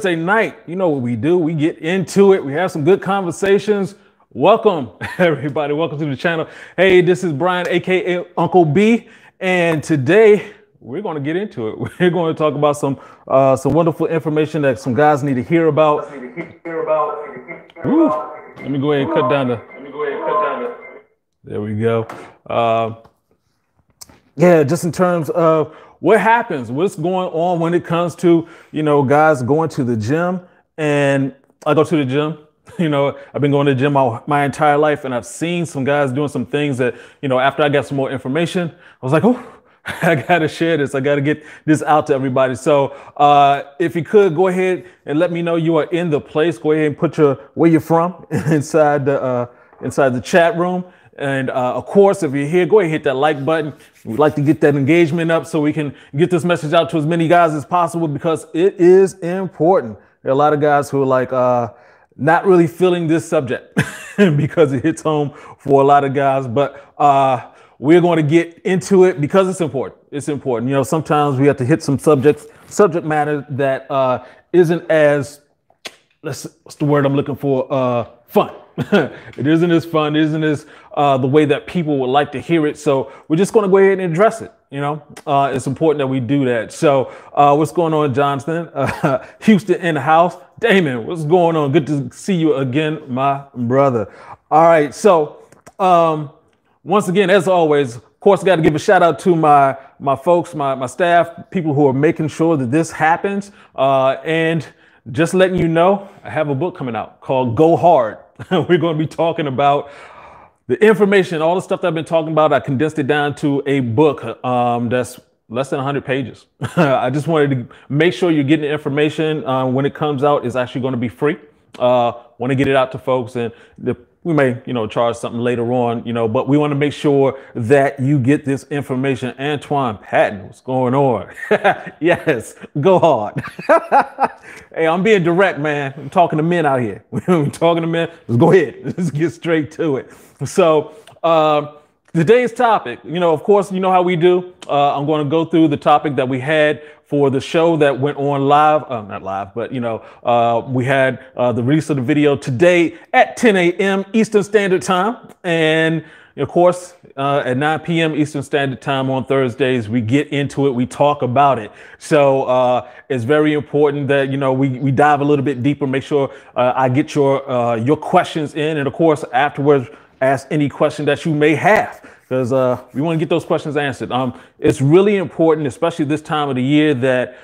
Thursday night. You know what we do. We get into it. We have some good conversations. Welcome, everybody. Welcome to the channel. Hey, this is Brian, aka Uncle B, and today we're going to get into it. We're going to talk about some wonderful information that some guys need to hear about. Woo. Let me go ahead and cut down the. There we go. Yeah, just in terms of what happens, what's going on when it comes to, guys going to the gym. And I go to the gym. I've been going to the gym my entire life, and I've seen some guys doing some things that, after I got some more information, I was like, oh, I got to share this. I got to get this out to everybody. So if you could go ahead and let me know you are in the place, go ahead and put where you're from inside the chat room. And of course, if you're here, go ahead and hit that like button. We'd like to get that engagement up so we can get this message out to as many guys as possible, because it is important. There are a lot of guys who are like not really feeling this subject because it hits home for a lot of guys. But we're going to get into it because it's important. It's important. Sometimes we have to hit some subject matter that isn't as, what's the word I'm looking for? Fun. It isn't as fun, isn't as the way that people would like to hear it. So we're just going to go ahead and address it. It's important that we do that. So what's going on, Johnston? Houston in the house. Damon, what's going on? Good to see you again, my brother. All right. So once again, as always, of course, I got to give a shout out to my folks, my staff, people who are making sure that this happens. And just letting you know, I have a book coming out called Go Hard. We're going to be talking about the information, all the stuff that I've been talking about. I condensed it down to a book that's less than 100 pages. I just wanted to make sure you're getting the information when it comes out. It's actually going to be free. Want to get it out to folks, and we may, charge something later on, but we want to make sure that you get this information. Antoine Patton, what's going on? Yes, go hard. Hey, I'm being direct, man. I'm talking to men out here. We're talking to men. Let's go ahead. Let's get straight to it. So today's topic, of course, you know how we do. I'm going to go through the topic that we had for the show that went on live, not live, but, we had the release of the video today at 10 a.m. Eastern Standard Time. And of course, at 9 p.m. Eastern Standard Time on Thursdays, we get into it. We talk about it. So it's very important that, we dive a little bit deeper, make sure I get your questions in. And of course, afterwards, ask any question that you may have, because we want to get those questions answered. It's really important, especially this time of the year, that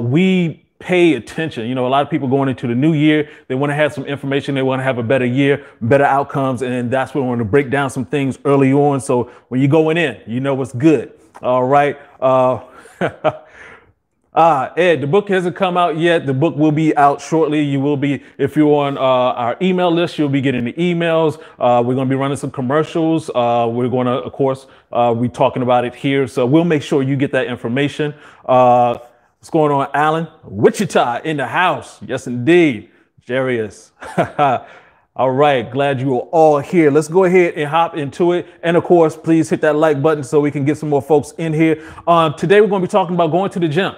we pay attention. A lot of people going into the new year, they want to have some information. They want to have a better year, better outcomes. And that's where we want to break down some things early on. So when you're going in, you know what's good. All right. Ed, the book hasn't come out yet. The book will be out shortly. You will be, if you're on our email list, you'll be getting the emails. We're going to be running some commercials. We're going to, of course, be talking about it here. So we'll make sure you get that information. What's going on, Alan? Wichita in the house. Yes, indeed. Jarius. All right. Glad you are all here. Let's go ahead and hop into it. And of course, please hit that like button so we can get some more folks in here. Today, we're going to be talking about going to the gym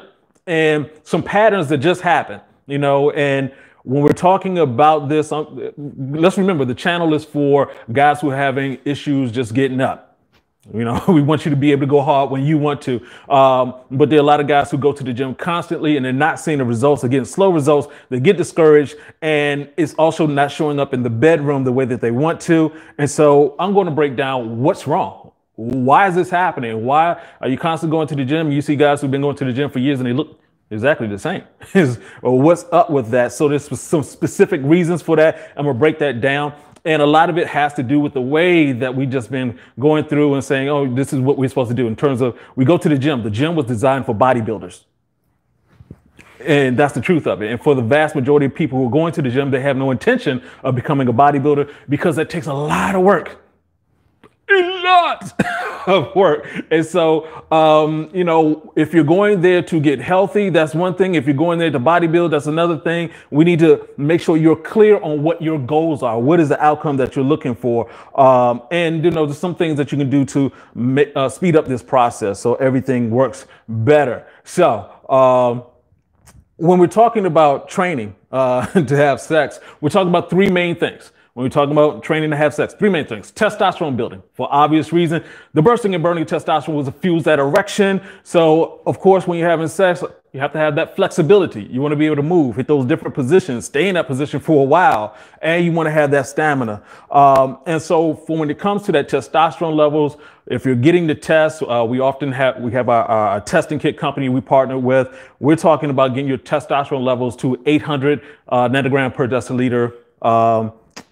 and some patterns that just happen, and when we're talking about this, let's remember the channel is for guys who are having issues just getting up. We want you to be able to go hard when you want to. But there are a lot of guys who go to the gym constantly and they're not seeing the results. They're getting slow results. They get discouraged, and it's also not showing up in the bedroom the way that they want to. And so I'm going to break down what's wrong. Why is this happening? Why are you constantly going to the gym? You see guys who've been going to the gym for years and they look exactly the same. Or what's up with that? So there's some specific reasons for that. I'm going to break that down. And a lot of it has to do with the way that we just been going through and saying, oh, this is what we're supposed to do in terms of we go to the gym. The gym was designed for bodybuilders. And that's the truth of it. And for the vast majority of people who are going to the gym, they have no intention of becoming a bodybuilder because that takes a lot of work. A lot of work. And so, if you're going there to get healthy, that's one thing. If you're going there to bodybuild, that's another thing. We need to make sure you're clear on what your goals are. What is the outcome that you're looking for? And, there's some things that you can do to speed up this process so everything works better. So, When we're talking about training to have sex, we're talking about three main things. When we're talking about training to have sex, three main things. Testosterone building, for obvious reason. The bursting and burning of testosterone was to fuse that erection. So, of course, when you're having sex, you have to have that flexibility. You want to be able to move, hit those different positions, stay in that position for a while, and you want to have that stamina. And so, for when it comes to that testosterone levels, if you're getting the test, we have our testing kit company we partner with. We're talking about getting your testosterone levels to 800 nanogram per deciliter.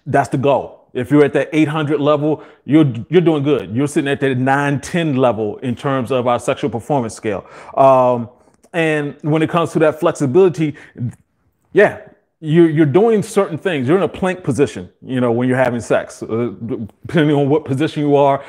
That's the goal. If you're at that 800 level, you're doing good. You're sitting at that 910 level in terms of our sexual performance scale. And when it comes to that flexibility, yeah, you're doing certain things. You're in a plank position, when you're having sex, depending on what position you are.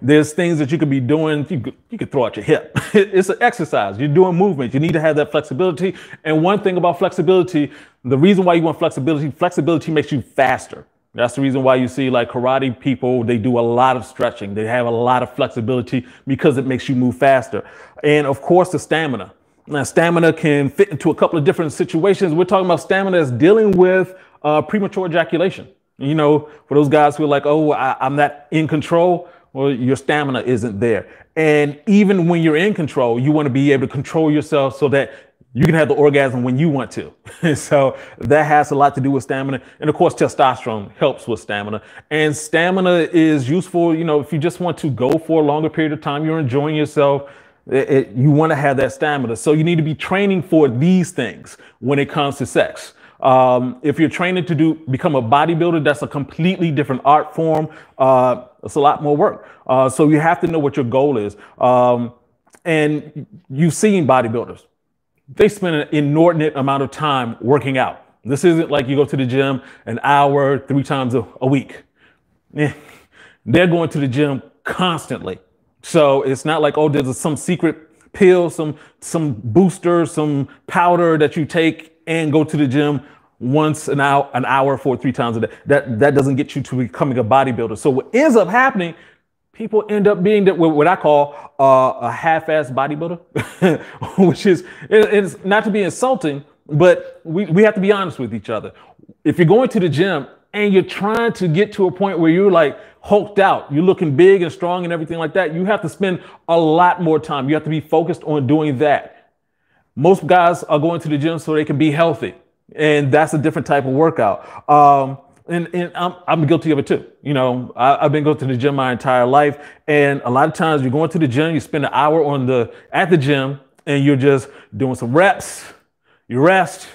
There's things that you could be doing. You could throw out your hip. It's an exercise. You're doing movement. You need to have that flexibility. And one thing about flexibility, the reason why you want flexibility makes you faster. That's the reason why you see like karate people, they do a lot of stretching. They have a lot of flexibility because it makes you move faster. And of course, the stamina. Now, stamina can fit into a couple of different situations. We're talking about stamina as dealing with premature ejaculation. For those guys who are like, oh, I'm not in control. Well, your stamina isn't there. And even when you're in control, you want to be able to control yourself so that you can have the orgasm when you want to. So that has a lot to do with stamina. And of course, testosterone helps with stamina. And stamina is useful, if you just want to go for a longer period of time, you're enjoying yourself. You want to have that stamina. So you need to be training for these things when it comes to sex. If you're training to become a bodybuilder, that's a completely different art form. It's a lot more work. So you have to know what your goal is. And you've seen bodybuilders. They spend an inordinate amount of time working out. This isn't like you go to the gym an hour, 3 times a week. They're going to the gym constantly. So it's not like, oh, there's some secret pill, some booster, some powder that you take and go to the gym once an hour for 3 times a day. That doesn't get you to becoming a bodybuilder. So what ends up happening, people end up being what I call a half-ass bodybuilder, which is, it's not to be insulting, but we have to be honest with each other. If you're going to the gym and you're trying to get to a point where you're like hulked out, you're looking big and strong and everything like that, you have to spend a lot more time. You have to be focused on doing that. Most guys are going to the gym so they can be healthy, and that's a different type of workout. And I'm guilty of it too. I've been going to the gym my entire life. And a lot of times you're going to the gym, you spend an hour at the gym, and you're just doing some reps. You rest,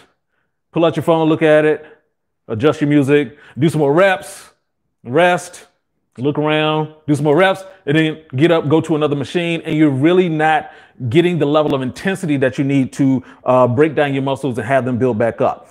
pull out your phone, look at it, adjust your music, do some more reps, rest, look around, do some more reps, and then get up, go to another machine. And you're really not getting the level of intensity that you need to break down your muscles and have them build back up.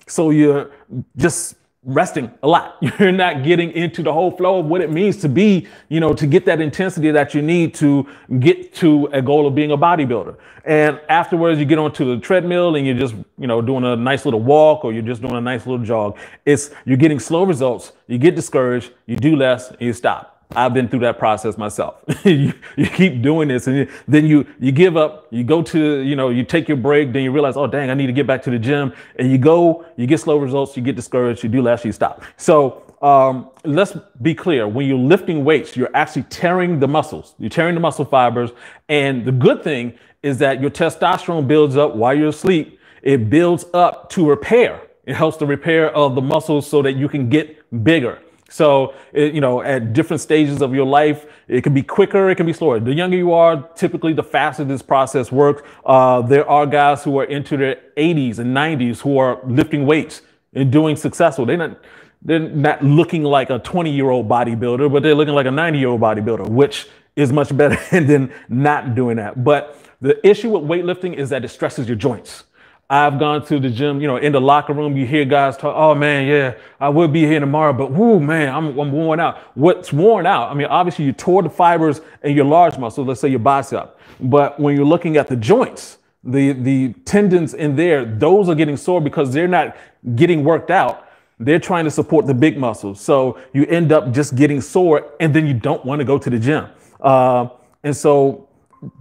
So you're just resting a lot. You're not getting into the whole flow of what it means to be, to get that intensity that you need to get to a goal of being a bodybuilder. And afterwards, you get onto the treadmill and you're just, doing a nice little walk, or you're just doing a nice little jog. You're getting slow results. You get discouraged, you do less, and you stop. I've been through that process myself. you keep doing this, and then you give up, you go to, you take your break, then you realize, oh, dang, I need to get back to the gym. And you go, you get slow results, you get discouraged, you do less, you stop. So let's be clear. When you're lifting weights, you're actually tearing the muscles. You're tearing the muscle fibers. And the good thing is that your testosterone builds up while you're asleep. It builds up to repair. It helps the repair of the muscles so that you can get bigger. So, at different stages of your life, it can be quicker, it can be slower. The younger you are, typically the faster this process works. There are guys who are into their 80s and 90s who are lifting weights and doing successful. They're not looking like a 20-year-old bodybuilder, but they're looking like a 90-year-old bodybuilder, which is much better than not doing that. But the issue with weightlifting is that it stresses your joints. I've gone to the gym, in the locker room, you hear guys talk, oh man, yeah, I will be here tomorrow, but whoo, man, I'm worn out. What's worn out? I mean, obviously you tore the fibers in your large muscle, let's say your bicep. But when you're looking at the joints, the tendons in there, those are getting sore because they're not getting worked out. They're trying to support the big muscles. So you end up just getting sore, and then you don't want to go to the gym. And so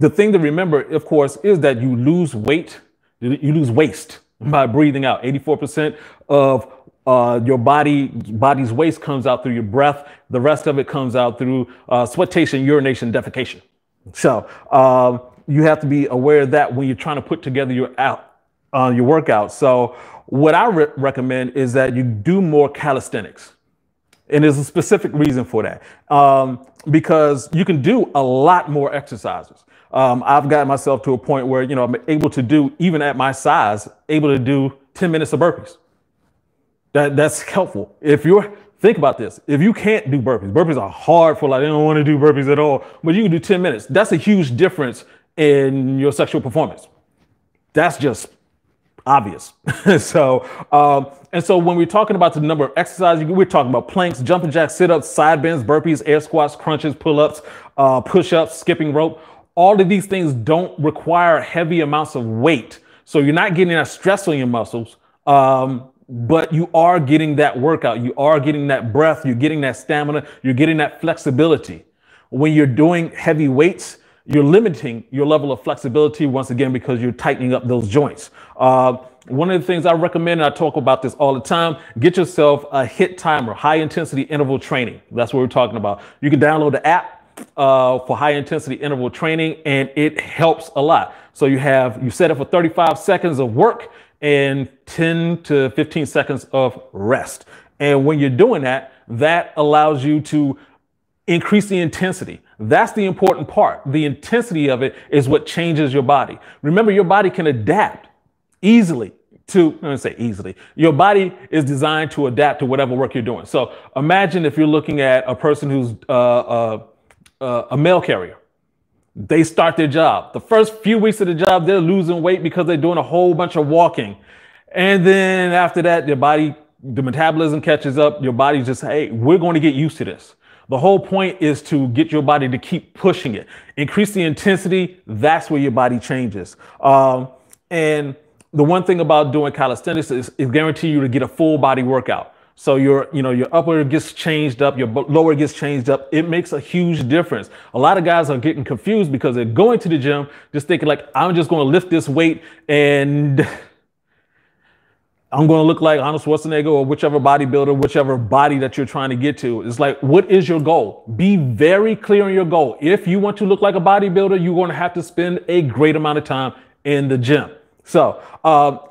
the thing to remember, of course, is that you lose weight You lose waste by breathing out. 84% of your body's waste comes out through your breath. The rest of it comes out through sweatation, urination, defecation. So you have to be aware of that when you're trying to put together your workout. So what I recommend is that you do more calisthenics. And there's a specific reason for that, because you can do a lot more exercises. I've gotten myself to a point where, I'm able to do, even at my size, able to do 10 minutes of burpees. That's helpful. Think about this. If you can't do burpees are hard for, like, they don't want to do burpees at all, but you can do 10 minutes. That's a huge difference in your sexual performance. That's just obvious. So when we're talking about the number of exercises, we're talking about planks, jumping jacks, sit-ups, side bends, burpees, air squats, crunches, pull-ups, push-ups, skipping rope. All of these things don't require heavy amounts of weight. So you're not getting that stress on your muscles, but you are getting that workout. You are getting that breath. You're getting that stamina. You're getting that flexibility. When you're doing heavy weights, you're limiting your level of flexibility once again, because you're tightening up those joints. One of the things I recommend, and I talk about this all the time, get yourself a HIIT timer, high intensity interval training. That's what we're talking about. You can download the app for high intensity interval training, and it helps a lot. So you set it for 35 seconds of work and 10 to 15 seconds of rest. And when you're doing that, that allows you to increase the intensity. That's the important part. The intensity of it is what changes your body. Remember, your body can adapt easily your body is designed to adapt to whatever work you're doing. So imagine if you're looking at a person who's a mail carrier. They start their job. The first few weeks of the job, they're losing weight because they're doing a whole bunch of walking. And then after that, the metabolism catches up. Your body's just, hey, we're going to get used to this. The whole point is to get your body to keep pushing it. Increase the intensity. That's where your body changes. And the one thing about doing calisthenics is it guarantees you to get a full body workout. So your upper gets changed up, your lower gets changed up. It makes a huge difference. A lot of guys are getting confused because they're going to the gym just thinking, like, I'm just going to lift this weight and I'm going to look like Arnold Schwarzenegger or whichever bodybuilder, whichever body that you're trying to get to. It's like, what is your goal? Be very clear on your goal. If you want to look like a bodybuilder, you're going to have to spend a great amount of time in the gym. So,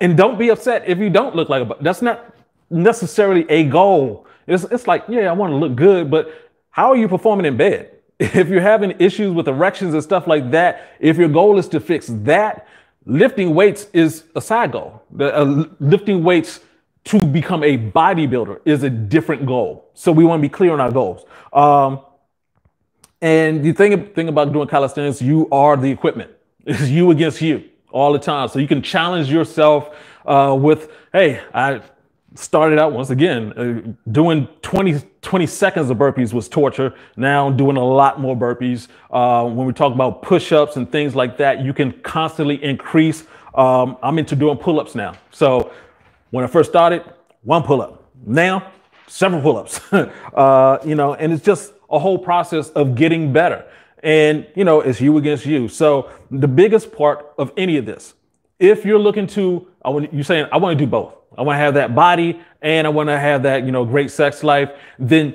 and don't be upset if you don't look like that's not necessarily a goal. It's like, yeah, I want to look good, but how are you performing in bed? If you're having issues with erections and stuff like that, if your goal is to fix that, lifting weights is a side goal. Lifting weights to become a bodybuilder is a different goal. So we want to be clear on our goals. And the thing about doing calisthenics, you are the equipment. It's you against you all the time. So you can challenge yourself with, hey, I started out once again, doing 20 seconds of burpees was torture. Now I'm doing a lot more burpees. When we talk about push-ups and things like that, you can constantly increase. I'm into doing pull-ups now. So when I first started, one pull-up. Now, several pull-ups. And it's just a whole process of getting better. And, it's you against you. So the biggest part of any of this, if you're looking to, you're saying, I want to do both. I want to have that body and I want to have that, great sex life. Then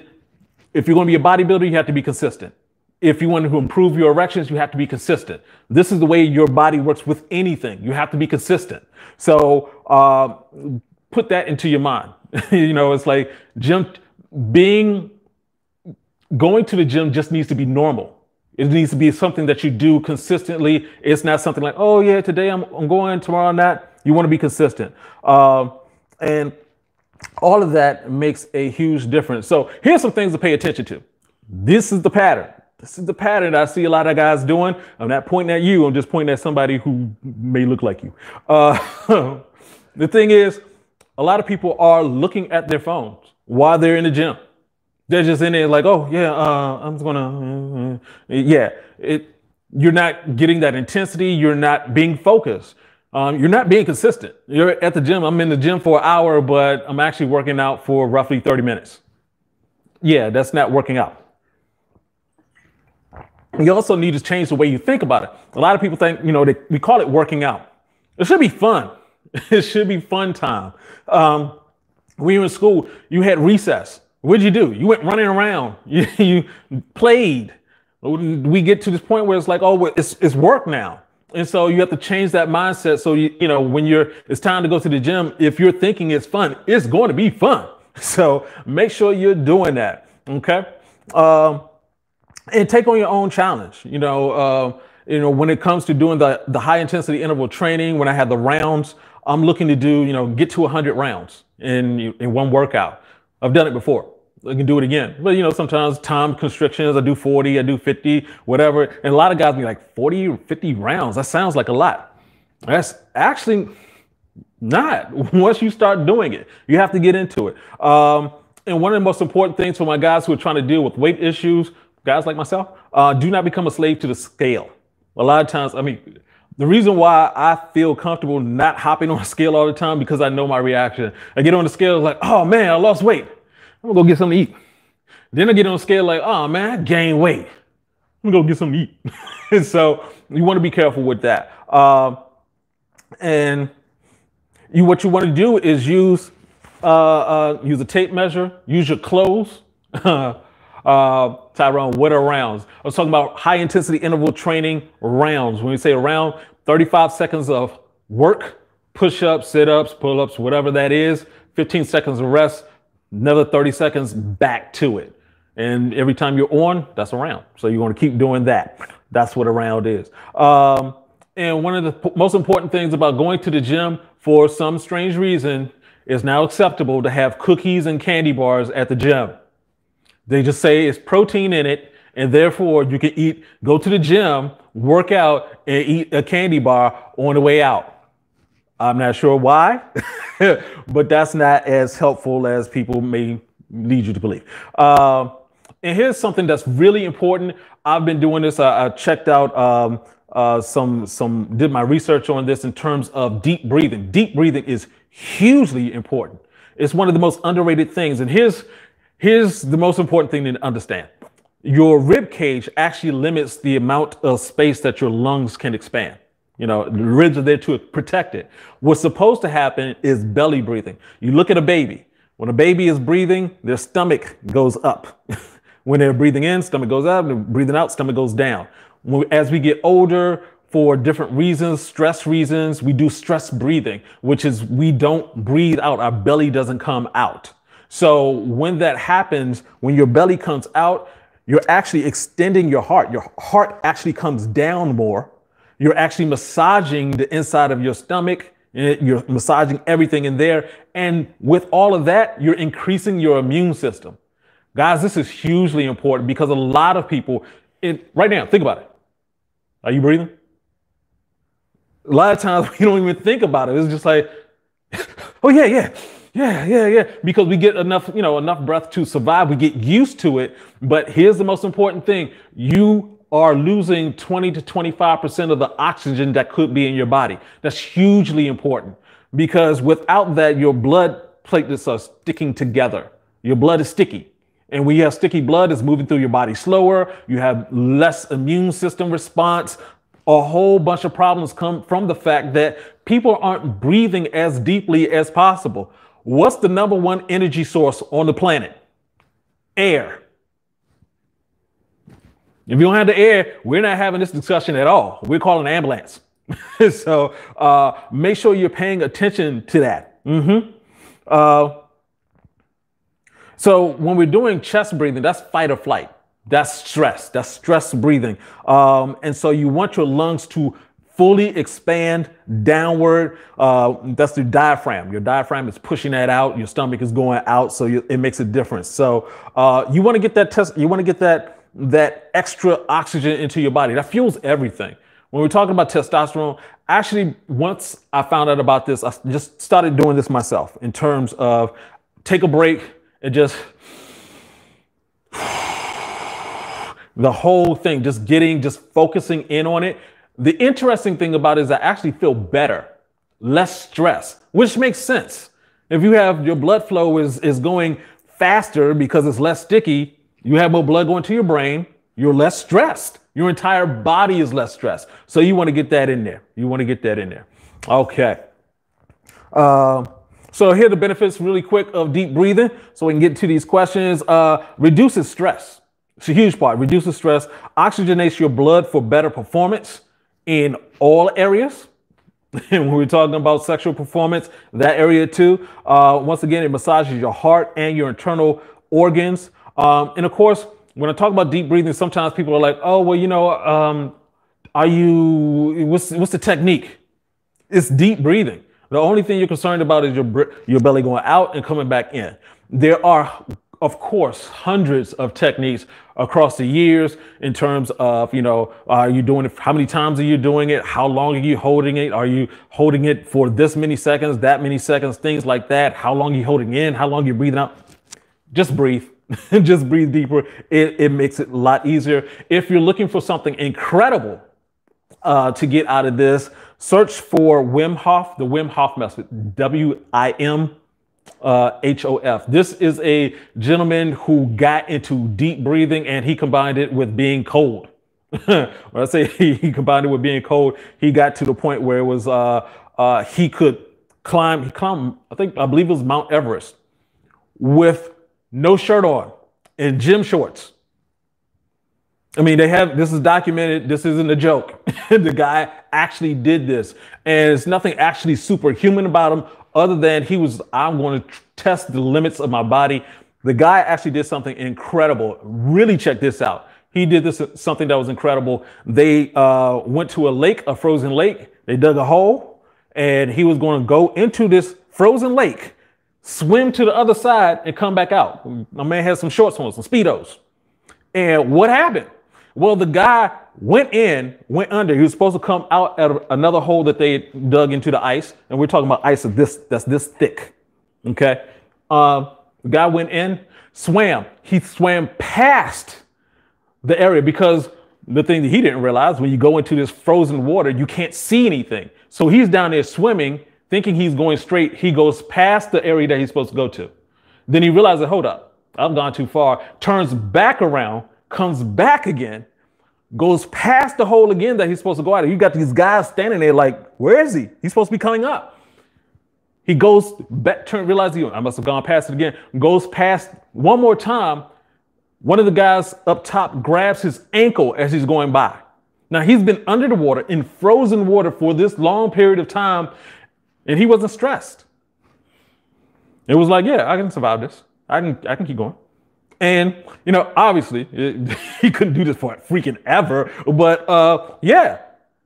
if you're going to be a bodybuilder, you have to be consistent. If you want to improve your erections, you have to be consistent. This is the way your body works with anything. You have to be consistent. So put that into your mind. It's like going to the gym just needs to be normal. It needs to be something that you do consistently. It's not something like, oh yeah, today I'm going, tomorrow not. You want to be consistent. And all of that makes a huge difference. So here's some things to pay attention to. This is the pattern. This is the pattern that I see a lot of guys doing. I'm not pointing at you. I'm just pointing at somebody who may look like you. The thing is, a lot of people are looking at their phones while they're in the gym. They're just in there like, oh yeah, I'm just gonna, you're not getting that intensity. You're not being focused. You're not being consistent. You're at the gym. I'm in the gym for an hour, but I'm actually working out for roughly 30 minutes. Yeah, that's not working out. You also need to change the way you think about it. A lot of people think, we call it working out. It should be fun. It should be fun time. When you were in school, you had recess. What'd you do? You went running around. You played. We get to this point where it's like, oh, it's work now. And so you have to change that mindset. So, when it's time to go to the gym, if you're thinking it's fun, it's going to be fun. So make sure you're doing that. Okay. And take on your own challenge. When it comes to doing the high intensity interval training, when I had the rounds, I'm looking to do, get to 100 rounds in one workout. I've done it before. I can do it again. But, sometimes time constrictions, I do 40, I do 50, whatever. And a lot of guys be like 40 or 50 rounds. That sounds like a lot. That's actually not. Once you start doing it, you have to get into it. And one of the most important things for my guys who are trying to deal with weight issues, guys like myself, do not become a slave to the scale. A lot of times, the reason why I feel comfortable not hopping on a scale all the time, because I know my reaction. I get on the scale like, oh man, I lost weight. I'm gonna go get something to eat. Then I get on the scale like, oh man, I gained weight. I'm gonna go get something to eat. And so you want to be careful with that. And what you want to do is use a tape measure, use your clothes. Tyrone, what are rounds? I was talking about high intensity interval training rounds. When we say around, 35 seconds of work, push-ups, sit-ups, pull-ups, whatever that is, 15 seconds of rest, another 30 seconds back to it. And every time you're on, that's a round. So you want to keep doing that. That's what a round is. And one of the most important things about going to the gym, for some strange reason, is now acceptable to have cookies and candy bars at the gym. They just say it's protein in it, and therefore you can go to the gym, work out, and eat a candy bar on the way out. I'm not sure why, but that's not as helpful as people may lead you to believe. And here's something that's really important. I've been doing this. I checked out did my research on this in terms of deep breathing. Deep breathing is hugely important. It's one of the most underrated things. And here's the most important thing to understand. Your rib cage actually limits the amount of space that your lungs can expand. The ribs are there to protect it. What's supposed to happen is belly breathing. You look at a baby. When a baby is breathing, their stomach goes up. When they're breathing in, stomach goes up. They're breathing out, stomach goes down. As we get older, for different reasons, stress reasons, we do stress breathing, which is we don't breathe out. Our belly doesn't come out. So when that happens, when your belly comes out, you're actually extending your heart. Your heart actually comes down more. You're actually massaging the inside of your stomach. You're massaging everything in there. And with all of that, you're increasing your immune system. Guys, this is hugely important because a lot of people, right now, think about it. Are you breathing? A lot of times we don't even think about it. It's just like, oh yeah. Because we get enough breath to survive. We get used to it. But here's the most important thing. You are losing 20 to 25% of the oxygen that could be in your body. That's hugely important because without that, your blood platelets are sticking together. Your blood is sticky. And when you have sticky blood, it's moving through your body slower. You have less immune system response. A whole bunch of problems come from the fact that people aren't breathing as deeply as possible. What's the number one energy source on the planet? Air. If you don't have the air, we're not having this discussion at all. We're calling an ambulance. So make sure you're paying attention to that. So when we're doing chest breathing, that's fight or flight. That's stress. That's stress breathing. And so you want your lungs to fully expand downward. That's the diaphragm. Your diaphragm is pushing that out. Your stomach is going out. So it makes a difference. So you want to get that extra oxygen into your body. That fuels everything. When we're talking about testosterone, actually, once I found out about this, I just started doing this myself in terms of take a break and just the whole thing, just focusing in on it. The interesting thing about it is I actually feel better, less stress, which makes sense. If you have your blood flow is going faster because it's less sticky, you have more blood going to your brain, you're less stressed. Your entire body is less stressed. So you want to get that in there. Okay. So here are the benefits really quick of deep breathing so we can get to these questions. Reduces stress. It's a huge part. Reduces stress. Oxygenates your blood for better performance in all areas. And when we're talking about sexual performance, that area too. Once again, it massages your heart and your internal organs. And of course, when I talk about deep breathing, sometimes people are like, oh, well, what's the technique? It's deep breathing. The only thing you're concerned about is your belly going out and coming back in. There are, of course, hundreds of techniques across the years in terms of, are you doing it? How many times are you doing it? How long are you holding it? Are you holding it for this many seconds, that many seconds, things like that? How long are you holding in? How long are you breathing out? Just breathe. Just breathe deeper. It makes it a lot easier. If you're looking for something incredible to get out of this, search for Wim Hof, the Wim Hof method, W-I-M-H-O-F. This is a gentleman who got into deep breathing and he combined it with being cold. When I say he combined it with being cold, he got to the point where it was he could climb, I believe it was Mount Everest with no shirt on and gym shorts. I mean, this is documented. This isn't a joke. The guy actually did this, and it's nothing actually superhuman about him other than I'm going to test the limits of my body. The guy actually did something incredible. Really check this out. He did something that was incredible. They went to a lake, a frozen lake. They dug a hole and he was going to go into this frozen lake, swim to the other side and come back out. My man had some shorts on, some Speedos. And what happened? Well, the guy went went under. He was supposed to come out at another hole that they dug into the ice. And we're talking about ice that's this thick. Okay. The guy went in, swam. He swam past the area because the thing that he didn't realize, when you go into this frozen water, you can't see anything. So he's down there swimming, thinking he's going straight. He goes past the area that he's supposed to go to. Then he realizes, hold up, I've gone too far, turns back around, comes back again, goes past the hole again that he's supposed to go out of. You got these guys standing there like, where is he? He's supposed to be coming up. He goes back, realizes I must have gone past it again, goes past one more time. One of the guys up top grabs his ankle as he's going by. Now he's been under the water in frozen water for this long period of time, and he wasn't stressed. It was like, yeah, I can survive this. I can keep going. And, obviously he couldn't do this for freaking ever, but yeah,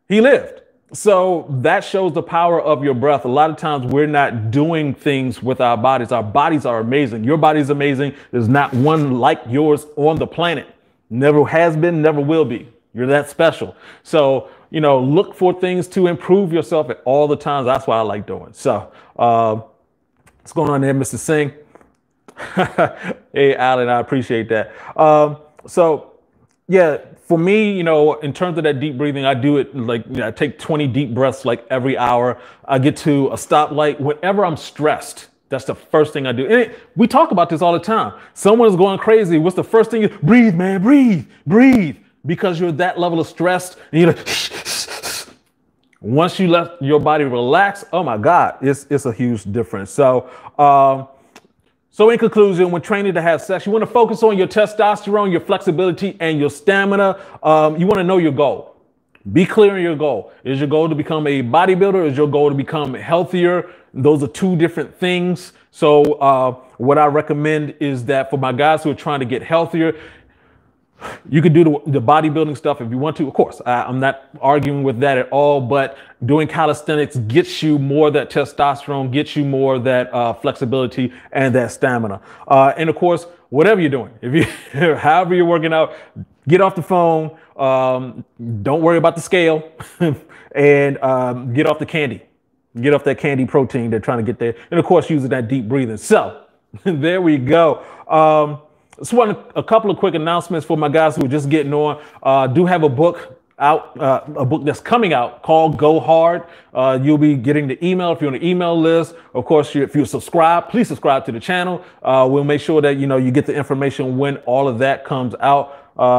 he lived. So that shows the power of your breath. A lot of times we're not doing things with our bodies. Our bodies are amazing. Your body's amazing. There's not one like yours on the planet. Never has been, never will be. You're that special. So, look for things to improve yourself at all the times. That's what I like doing. So, what's going on there, Mr. Singh? Hey, Alan, I appreciate that. So, yeah, for me, in terms of that deep breathing, I do it like, I take 20 deep breaths like every hour. I get to a stoplight. Whenever I'm stressed, that's the first thing I do. And we talk about this all the time. Someone's going crazy. What's the first thing? Breathe, man, breathe, breathe. Because you're that level of stress. And you're like, once you let your body relax, oh my God, it's a huge difference. So, so in conclusion, when training to have sex, you want to focus on your testosterone, your flexibility, and your stamina. You want to know your goal. Be clear on your goal. Is your goal to become a bodybuilder? Is your goal to become healthier? Those are two different things. So what I recommend is that for my guys who are trying to get healthier, you could do the bodybuilding stuff if you want to. Of course, I'm not arguing with that at all, but doing calisthenics gets you more of that testosterone, gets you more of that flexibility and that stamina. And of course, whatever you're doing, however you're working out, get off the phone. Don't worry about the scale and get off the candy. Get off that candy protein they're trying to get there. And of course, using that deep breathing. So there we go. Just want a couple of quick announcements for my guys who are just getting on. Do have a book out, a book that's coming out called Go Hard. You'll be getting the email if you're on the email list. Of course, if you subscribe, please subscribe to the channel. We'll make sure that you get the information when all of that comes out.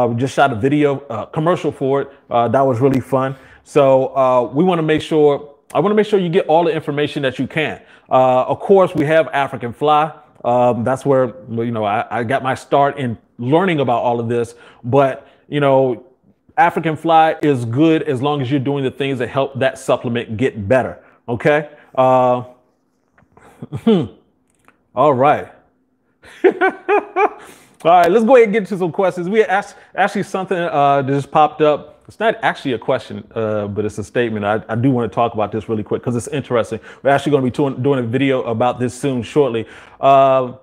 We just shot a video commercial for it. That was really fun. So we want to make sure I want to make sure you get all the information that you can. Of course, we have African fly. That's where, you know, I got my start in learning about all of this. But, you know, African fly is good as long as you're doing the things that help that supplement get better. Okay. All right. All right, let's go ahead and get to some questions. We asked actually something that just popped up. It's not actually a question, but it's a statement. I do want to talk about this really quick because it's interesting. We're actually going to be doing a video about this soon, shortly. Sir,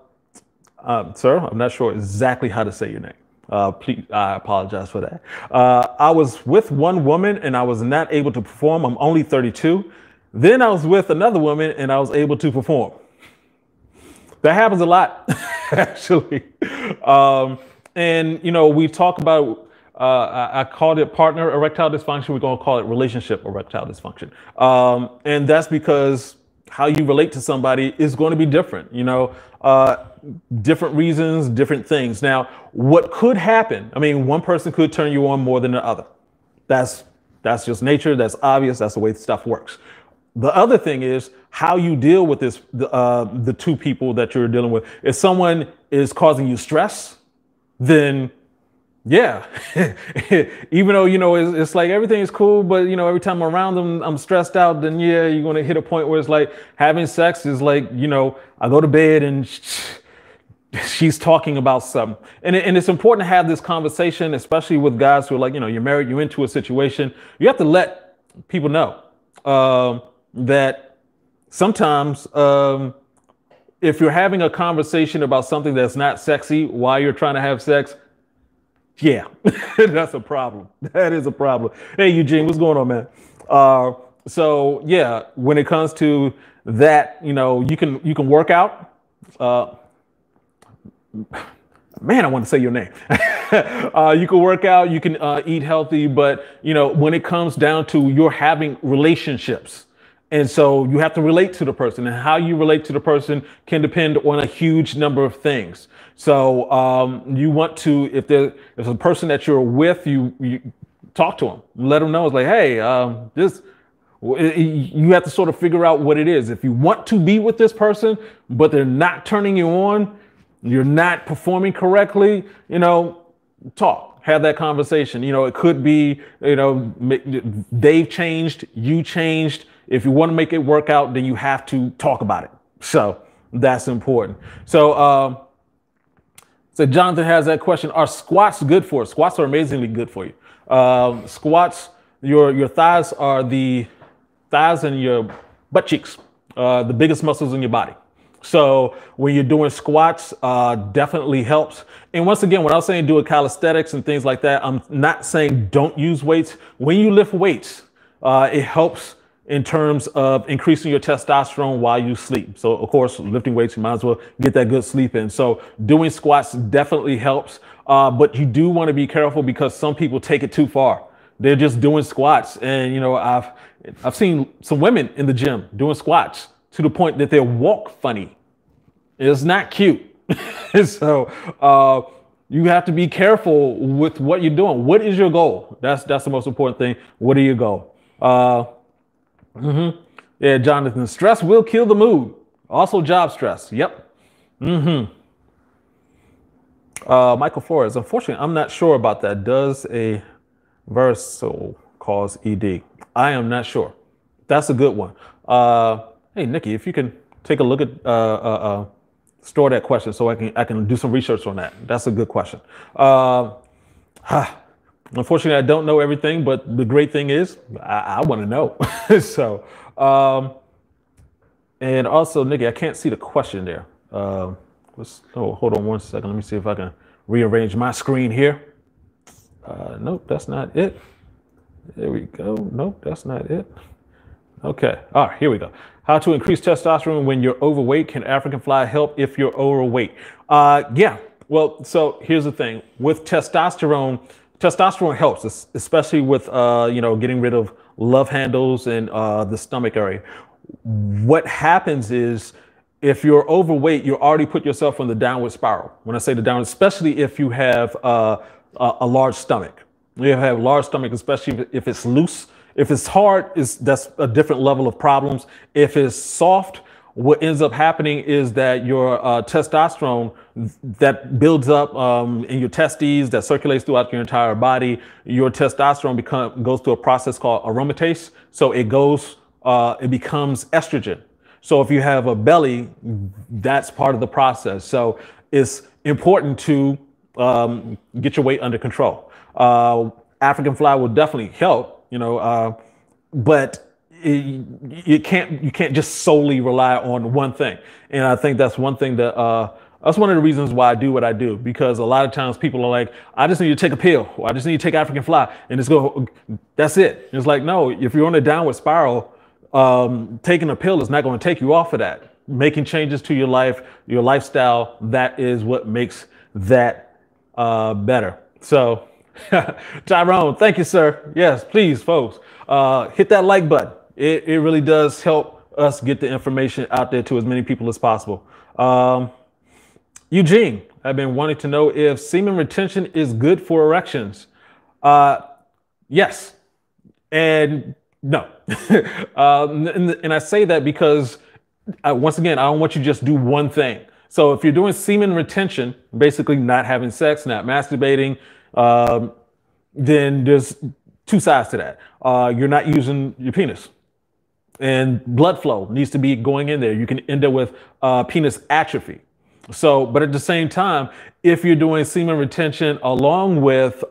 I'm not sure exactly how to say your name. Please, I apologize for that. I was with one woman and I was not able to perform. I'm only 32. Then I was with another woman and I was able to perform. That happens a lot, actually. And, you know, we talk about, I called it partner erectile dysfunction. We're going to call it relationship erectile dysfunction. And that's because how you relate to somebody is going to be different, you know, different reasons, different things. Now, what could happen? I mean, one person could turn you on more than the other. That's just nature. That's obvious. That's the way stuff works. The other thing is how you deal with this, the two people that you're dealing with. If someone is causing you stress, then yeah, even though, you know, it's like everything is cool, but, you know, every time I'm around them, I'm stressed out, then yeah, you're going to hit a point where it's like having sex is like, you know, I go to bed and she's talking about something. And it's important to have this conversation, especially with guys who are like, you know, you're married, you're into a situation. You have to let people know that sometimes if you're having a conversation about something that's not sexy while you're trying to have sex, yeah, that's a problem. That is a problem. Hey, Eugene, what's going on, man? So yeah, when it comes to that, you know, you can work out. Man, I want to say your name. You can work out, you can eat healthy, but, you know, when it comes down to you're having relationships, and so you have to relate to the person, and how you relate to the person can depend on a huge number of things. So you want to, if there's a person that you're with, you talk to them, let them know. It's like, hey, you have to sort of figure out what it is. If you want to be with this person, but they're not turning you on, you're not performing correctly, you know, talk, have that conversation. You know, it could be, you know, they've changed, you changed. If you want to make it work out, then you have to talk about it. So that's important. So, so Jonathan has that question. Are squats good for us? Squats are amazingly good for you. Squats, your thighs are the thighs and your butt cheeks, the biggest muscles in your body. So when you're doing squats, definitely helps. And once again, when I was saying do calisthenics and things like that, I'm not saying don't use weights. When you lift weights, it helps in terms of increasing your testosterone while you sleep. So of course, lifting weights, you might as well get that good sleep in. So doing squats definitely helps, but you do want to be careful because some people take it too far. They're just doing squats. And, you know, I've seen some women in the gym doing squats to the point that they walk funny. It's not cute. So you have to be careful with what you're doing. What is your goal? That's the most important thing. What are your goal? Yeah, Jonathan, stress will kill the mood. Also job stress. Yep. Michael Flores, unfortunately, I'm not sure about that. Does a versal cause ED? I am not sure. That's a good one. Hey, Nikki, if you can take a look at, store that question so I can do some research on that. That's a good question. Unfortunately, I don't know everything, but the great thing is I want to know. So, and also, Nikki, I can't see the question there. Hold on one second. Let me see if I can rearrange my screen here. Nope, that's not it. There we go. Nope, that's not it. Okay. All right, here we go. How to increase testosterone when you're overweight. Can African fly help if you're overweight? Yeah. Well, so here's the thing with testosterone. Testosterone helps, especially with, you know, getting rid of love handles and the stomach area. What happens is if you're overweight, you already put yourself on the downward spiral. When I say the downward, especially if you have a large stomach. You have a large stomach, especially if it's loose If it's hard, that's a different level of problems. If it's soft, what ends up happening is that your testosterone that builds up in your testes, that circulates throughout your entire body, your testosterone goes through a process called aromatase. So it becomes estrogen. So if you have a belly, that's part of the process. So it's important to get your weight under control. African fly will definitely help, but you can't just solely rely on one thing. And I think that's one thing that's one of the reasons why I do what I do, because a lot of times people are like, I just need to take a pill, or I just need to take African fly and that's it. It's like, no, if you're on a downward spiral, taking a pill is not going to take you off of that. Making changes to your life, your lifestyle, that is what makes that better. So Tyrone, thank you, sir. Yes, please, folks, hit that like button. It really does help us get the information out there to as many people as possible. Eugene, I've been wanting to know if semen retention is good for erections. Yes and no. And I say that because, once again, I don't want you to just do one thing. So if you're doing semen retention, basically not having sex, not masturbating, then there's two sides to that. You're not using your penis, and blood flow needs to be going in there. You can end up with penis atrophy. So, but at the same time, if you're doing semen retention along with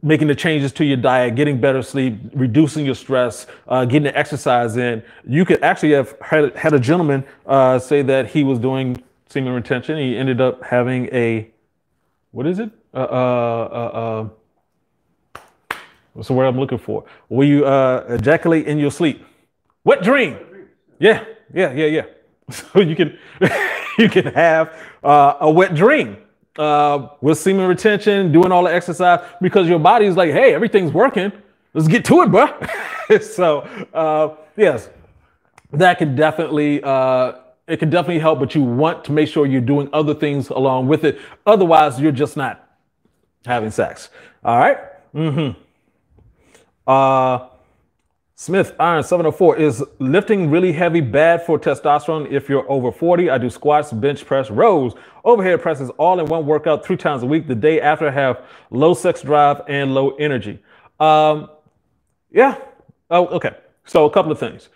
making the changes to your diet, getting better sleep, reducing your stress, getting the exercise in, you could actually have had a gentleman say that he was doing semen retention. He ended up having what is it? What's the word I'm looking for? Will you ejaculate in your sleep? Wet dream. Yeah. So you can you can have a wet dream with semen retention, doing all the exercise, because your body is like, hey, everything's working. Let's get to it, bro. So yes, that can definitely it can definitely help, but you want to make sure you're doing other things along with it. Otherwise, you're just not having sex. All right. Smith Iron 704, is lifting really heavy bad for testosterone if you're over 40? I do squats, bench press, rows, overhead presses all in one workout 3 times a week. The day after I have low sex drive and low energy. Yeah. Oh, okay. So a couple of things.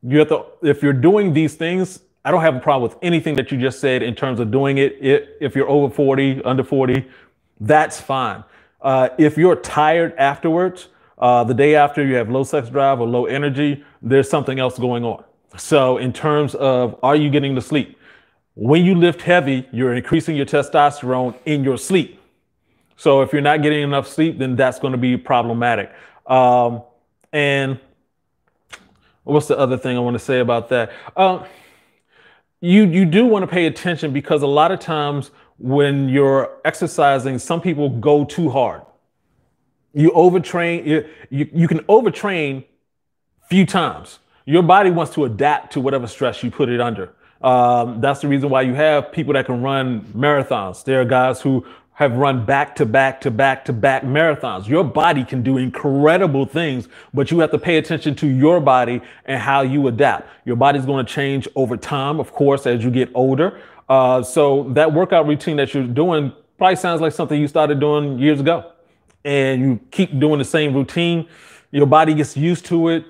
You have to, if you're doing these things, I don't have a problem with anything that you just said in terms of doing it. If you're over 40, under 40, that's fine. If you're tired afterwards, the day after you have low sex drive or low energy, there's something else going on. So in terms of, are you getting to sleep? When you lift heavy, you're increasing your testosterone in your sleep. So if you're not getting enough sleep, then that's going to be problematic. And what's the other thing I want to say about that? You do want to pay attention, because a lot of times when you're exercising, some people go too hard. You overtrain, you can overtrain few times. Your body wants to adapt to whatever stress you put it under. That's the reason why you have people that can run marathons. There are guys who have run back to back marathons. Your body can do incredible things, but you have to pay attention to your body and how you adapt. Your body's going to change over time, of course, as you get older. So that workout routine that you're doing probably sounds like something you started doing years ago, and you keep doing the same routine. Your body gets used to it.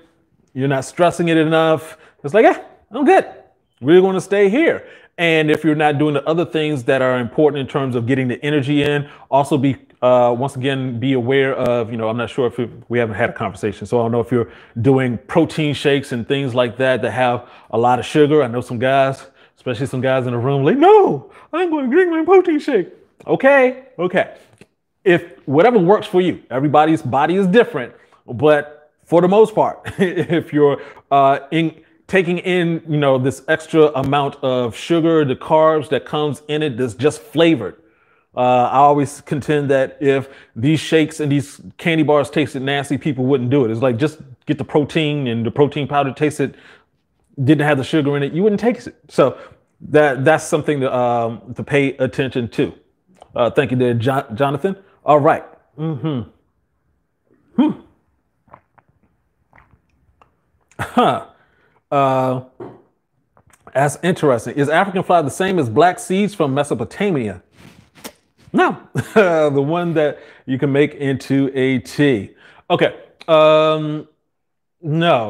You're not stressing it enough. It's like, yeah, I'm good. We're going to stay here. And if you're not doing the other things that are important in terms of getting the energy in, also once again, be aware of, I'm not sure if we haven't had a conversation, so I don't know if you're doing protein shakes and things like that have a lot of sugar. I know some guys, especially some guys in the room, like, no, I'm going to drink my protein shake. Okay. If whatever works for you, everybody's body is different, but for the most part, if you're taking in, this extra amount of sugar, the carbs that comes in it, that's just flavored. I always contend that if these shakes and these candy bars tasted nasty, people wouldn't do it. It's like, just get the protein, and the protein powder didn't have the sugar in it, you wouldn't take it. So that's something to pay attention to. Thank you there, Jonathan. All right. Huh. Uh, that's interesting. Is African fly the same as black seeds from Mesopotamia? No, the one that you can make into a tea. Okay. No,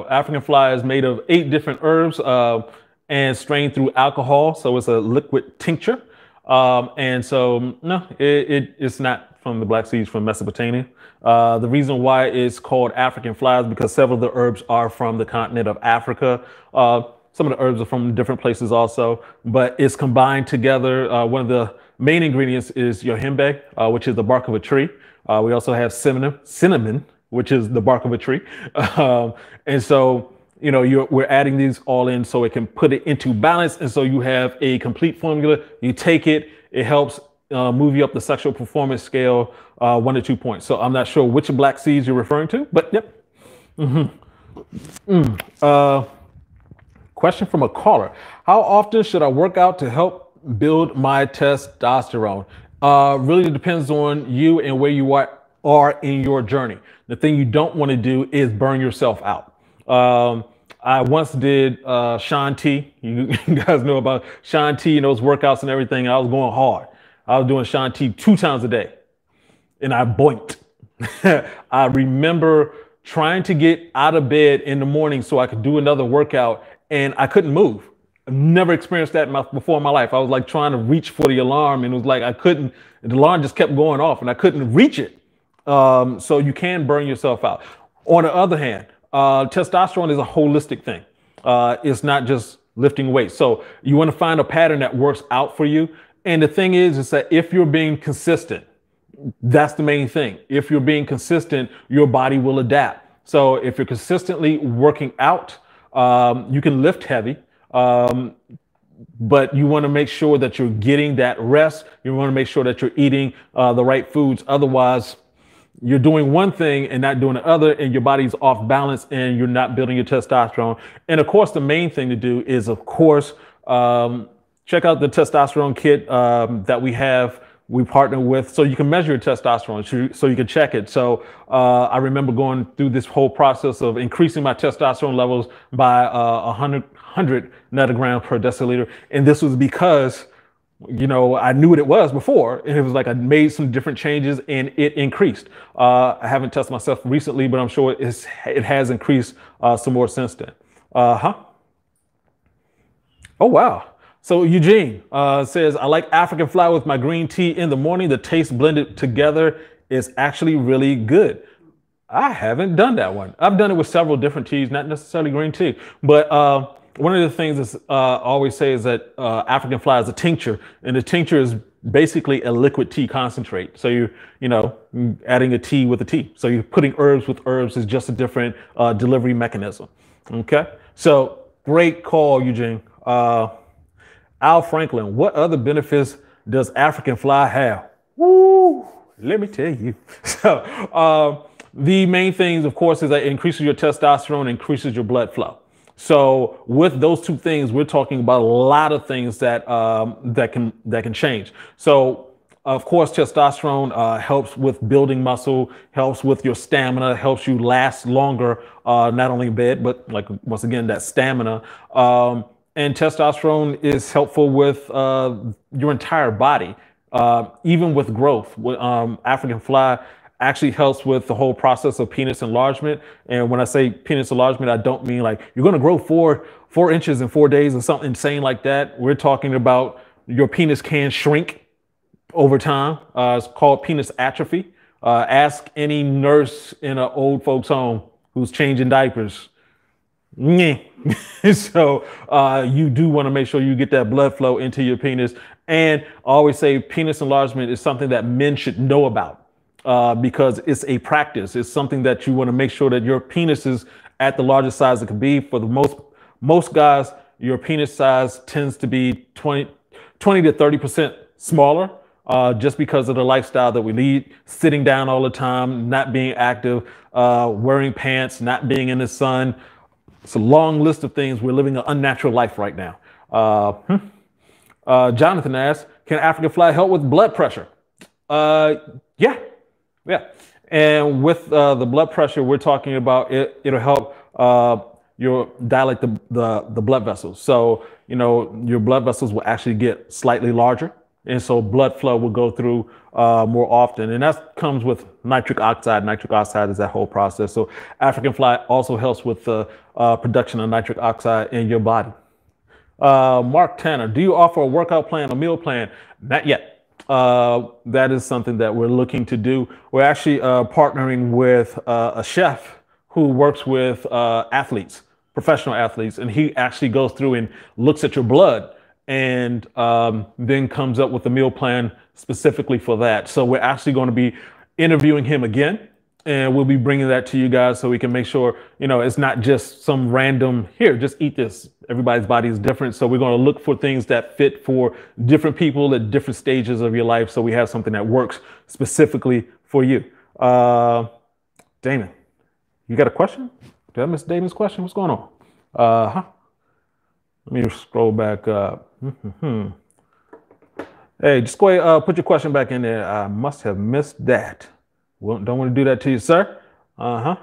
African fly is made of 8 different herbs and strained through alcohol, so it's a liquid tincture. And so, no, it's not from the black seeds from Mesopotamia. The reason why it's called African fly is because several of the herbs are from the continent of Africa. Some of the herbs are from different places also, but it's combined together. One of the main ingredients is yohimbe, which is the bark of a tree. We also have cinnamon, which is the bark of a tree. And so, we're adding these all in so it can put it into balance. And so you have a complete formula. You take it, it helps move you up the sexual performance scale 1 to 2 points. So I'm not sure which black seeds you're referring to, but yep. Question from a caller. How often should I work out to help build my testosterone? Really depends on you and where you are in your journey. The thing you don't want to do is burn yourself out. I once did Shaun T. You guys know about Shaun T and those workouts and everything. I was going hard. I was doing Shaun T 2 times a day and I boinked. I remember trying to get out of bed in the morning so I could do another workout and I couldn't move. I've never experienced that before in my life. I was like trying to reach for the alarm and it was like I couldn't, the alarm just kept going off and I couldn't reach it. So you can burn yourself out. On the other hand, testosterone is a holistic thing. It's not just lifting weights. So you want to find a pattern that works out for you. And the thing is that if you're being consistent, that's the main thing. If you're being consistent, your body will adapt. So if you're consistently working out, you can lift heavy, but you want to make sure that you're getting that rest. You want to make sure that you're eating the right foods. Otherwise, you're doing one thing and not doing the other, and your body's off balance and you're not building your testosterone. And of course, the main thing to do is, of course, check out the testosterone kit that we partner with, so you can measure your testosterone, so you can check it. So I remember going through this whole process of increasing my testosterone levels by 100 nanograms per deciliter. And this was because, I knew what it was before, and it was like I made some different changes and it increased. I haven't tested myself recently, but I'm sure it has increased some more since then. Oh, wow. So Eugene says, I like African fly with my green tea in the morning. The taste blended together is actually really good. I haven't done that one. I've done it with several different teas, not necessarily green tea, but one of the things I always say is that African fly is a tincture, and the tincture is basically a liquid tea concentrate. So you're adding a tea with a tea. So you're putting herbs with herbs is just a different delivery mechanism. Okay. So great call, Eugene. Al Franklin, what other benefits does African fly have? Woo, let me tell you. So the main things, of course, is that it increases your testosterone, increases your blood flow. So with those two things, we're talking about a lot of things that can change. So of course, testosterone helps with building muscle, helps with your stamina, helps you last longer, not only in bed, but like once again, that stamina. And testosterone is helpful with your entire body, even with growth. African fly actually helps with the whole process of penis enlargement. And when I say penis enlargement, I don't mean like you're going to grow four inches in 4 days or something insane like that. We're talking about your penis can shrink over time. It's called penis atrophy. Ask any nurse in an old folks home who's changing diapers. So you do want to make sure you get that blood flow into your penis. And I always say penis enlargement is something that men should know about. Because it's a practice. It's something that you want to make sure that your penis is at the largest size it can be. For the most guys, your penis size tends to be 20 to 30% smaller, just because of the lifestyle that we lead, sitting down all the time, not being active, wearing pants, not being in the sun. It's a long list of things. We're living an unnatural life right now. Jonathan asks, can African fly help with blood pressure? Yeah. And with the blood pressure, we're talking about it'll help dilate the blood vessels. So, your blood vessels will actually get slightly larger. And so blood flow will go through more often. And that comes with nitric oxide. Nitric oxide is that whole process. So African fly also helps with the production of nitric oxide in your body. Mark Tanner, do you offer a workout plan, a meal plan? Not yet. That is something that we're looking to do. We're actually partnering with a chef who works with athletes, professional athletes, and he actually goes through and looks at your blood and then comes up with a meal plan specifically for that. So we're actually going to be interviewing him again, and we'll be bringing that to you guys so we can make sure, it's not just some random, here, just eat this. Everybody's body is different. So we're going to look for things that fit for different people at different stages of your life. So we have something that works specifically for you. Damon, you got a question? Did I miss Damon's question? What's going on? Let me scroll back up. Hey, just go ahead, put your question back in there. I must have missed that. Well, don't want to do that to you, sir. All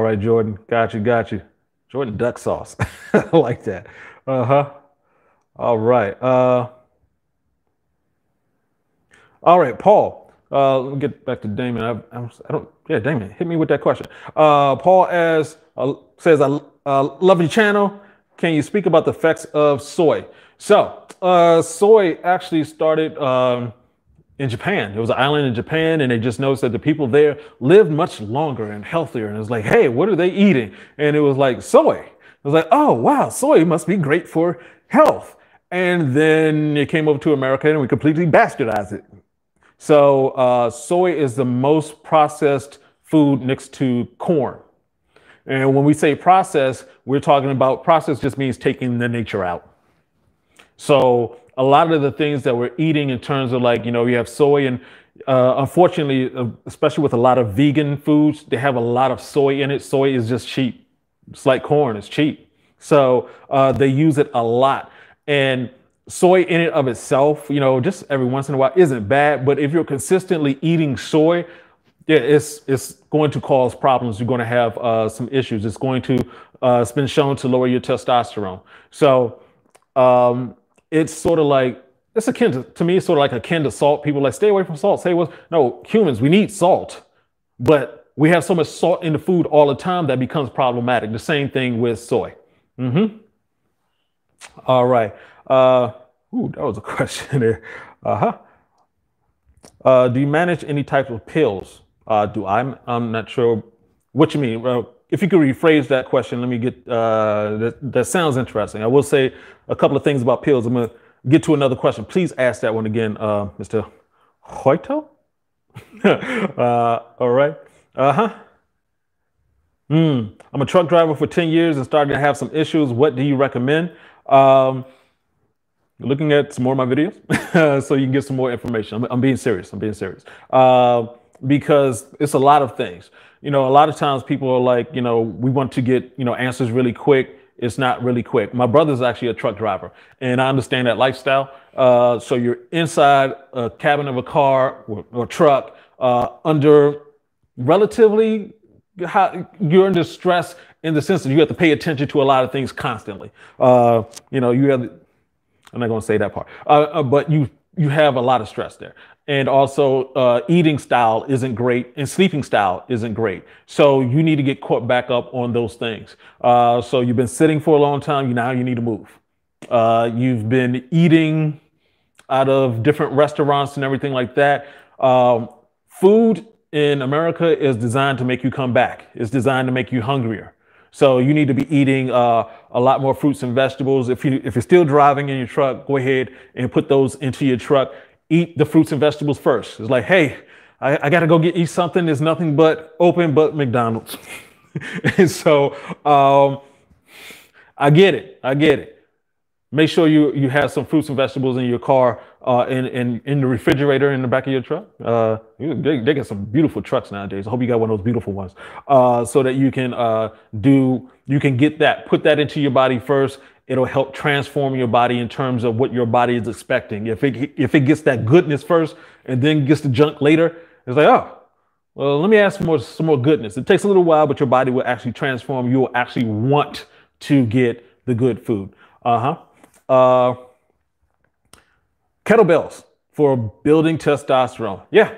right, Jordan. Got you. Jordan duck sauce. I like that. All right. All right, Paul. Let me get back to Damon. Damon, hit me with that question. Paul says, I love your channel. Can you speak about the effects of soy? So, soy actually started in Japan. It was an island in Japan, and they just noticed that the people there lived much longer and healthier. And it was like, hey, what are they eating? And it was like soy. It was like, oh, wow, soy must be great for health. And then it came over to America, and we completely bastardized it. So soy is the most processed food next to corn. And when we say process, we're talking about process just means taking the nature out. So a lot of the things that we're eating in terms of you have soy, and unfortunately, especially with a lot of vegan foods, they have a lot of soy in it. Soy is just cheap. It's like corn, it's cheap. So they use it a lot. And soy in and of itself, just every once in a while isn't bad. But if you're consistently eating soy, it's going to cause problems. You're going to have some issues. It's been shown to lower your testosterone. So it's sort of like, it's akin to me, it's sort of like akin to salt. People are like, stay away from salt. No, humans, we need salt, but we have so much salt in the food all the time that becomes problematic. The same thing with soy. All right. That was a question there. Do you manage any type of pills? I'm not sure what you mean. If you could rephrase that question, let me get, that sounds interesting. I will say a couple of things about pills. I'm going to get to another question. Please ask that one again, Mr. Hoito. All right. I'm a truck driver for 10 years and starting to have some issues. What do you recommend? Looking at some more of my videos so you can get some more information. I'm being serious. Because it's a lot of things. A lot of times people are like, we want to get, answers really quick. It's not really quick. My brother's actually a truck driver, and I understand that lifestyle. So you're inside a cabin of a car or truck under relatively you're under stress in the sense that you have to pay attention to a lot of things constantly. I'm not going to say that part, but you have a lot of stress there. And also eating style isn't great and sleeping style isn't great. So you need to get caught back up on those things. So you've been sitting for a long time. Now you need to move. You've been eating out of different restaurants and everything like that. Food in America is designed to make you come back. It's designed to make you hungrier. So you need to be eating a lot more fruits and vegetables. If you're still driving in your truck, go ahead and put those into your truck. Eat the fruits and vegetables first. It's like, hey, I got to go eat something. There's nothing but open but McDonald's. And so I get it. Make sure you have some fruits and vegetables in your car, in the refrigerator in the back of your truck. They get some beautiful trucks nowadays. I hope you got one of those beautiful ones, so that you can put that into your body first. It'll help transform your body in terms of what your body is expecting. If it gets that goodness first and then gets the junk later, it's like, oh, Well, let me ask for some more goodness. It takes a little while, but your body will actually transform. You will actually want to get the good food. Uh-huh. Uh, Kettlebells for building testosterone. Yeah,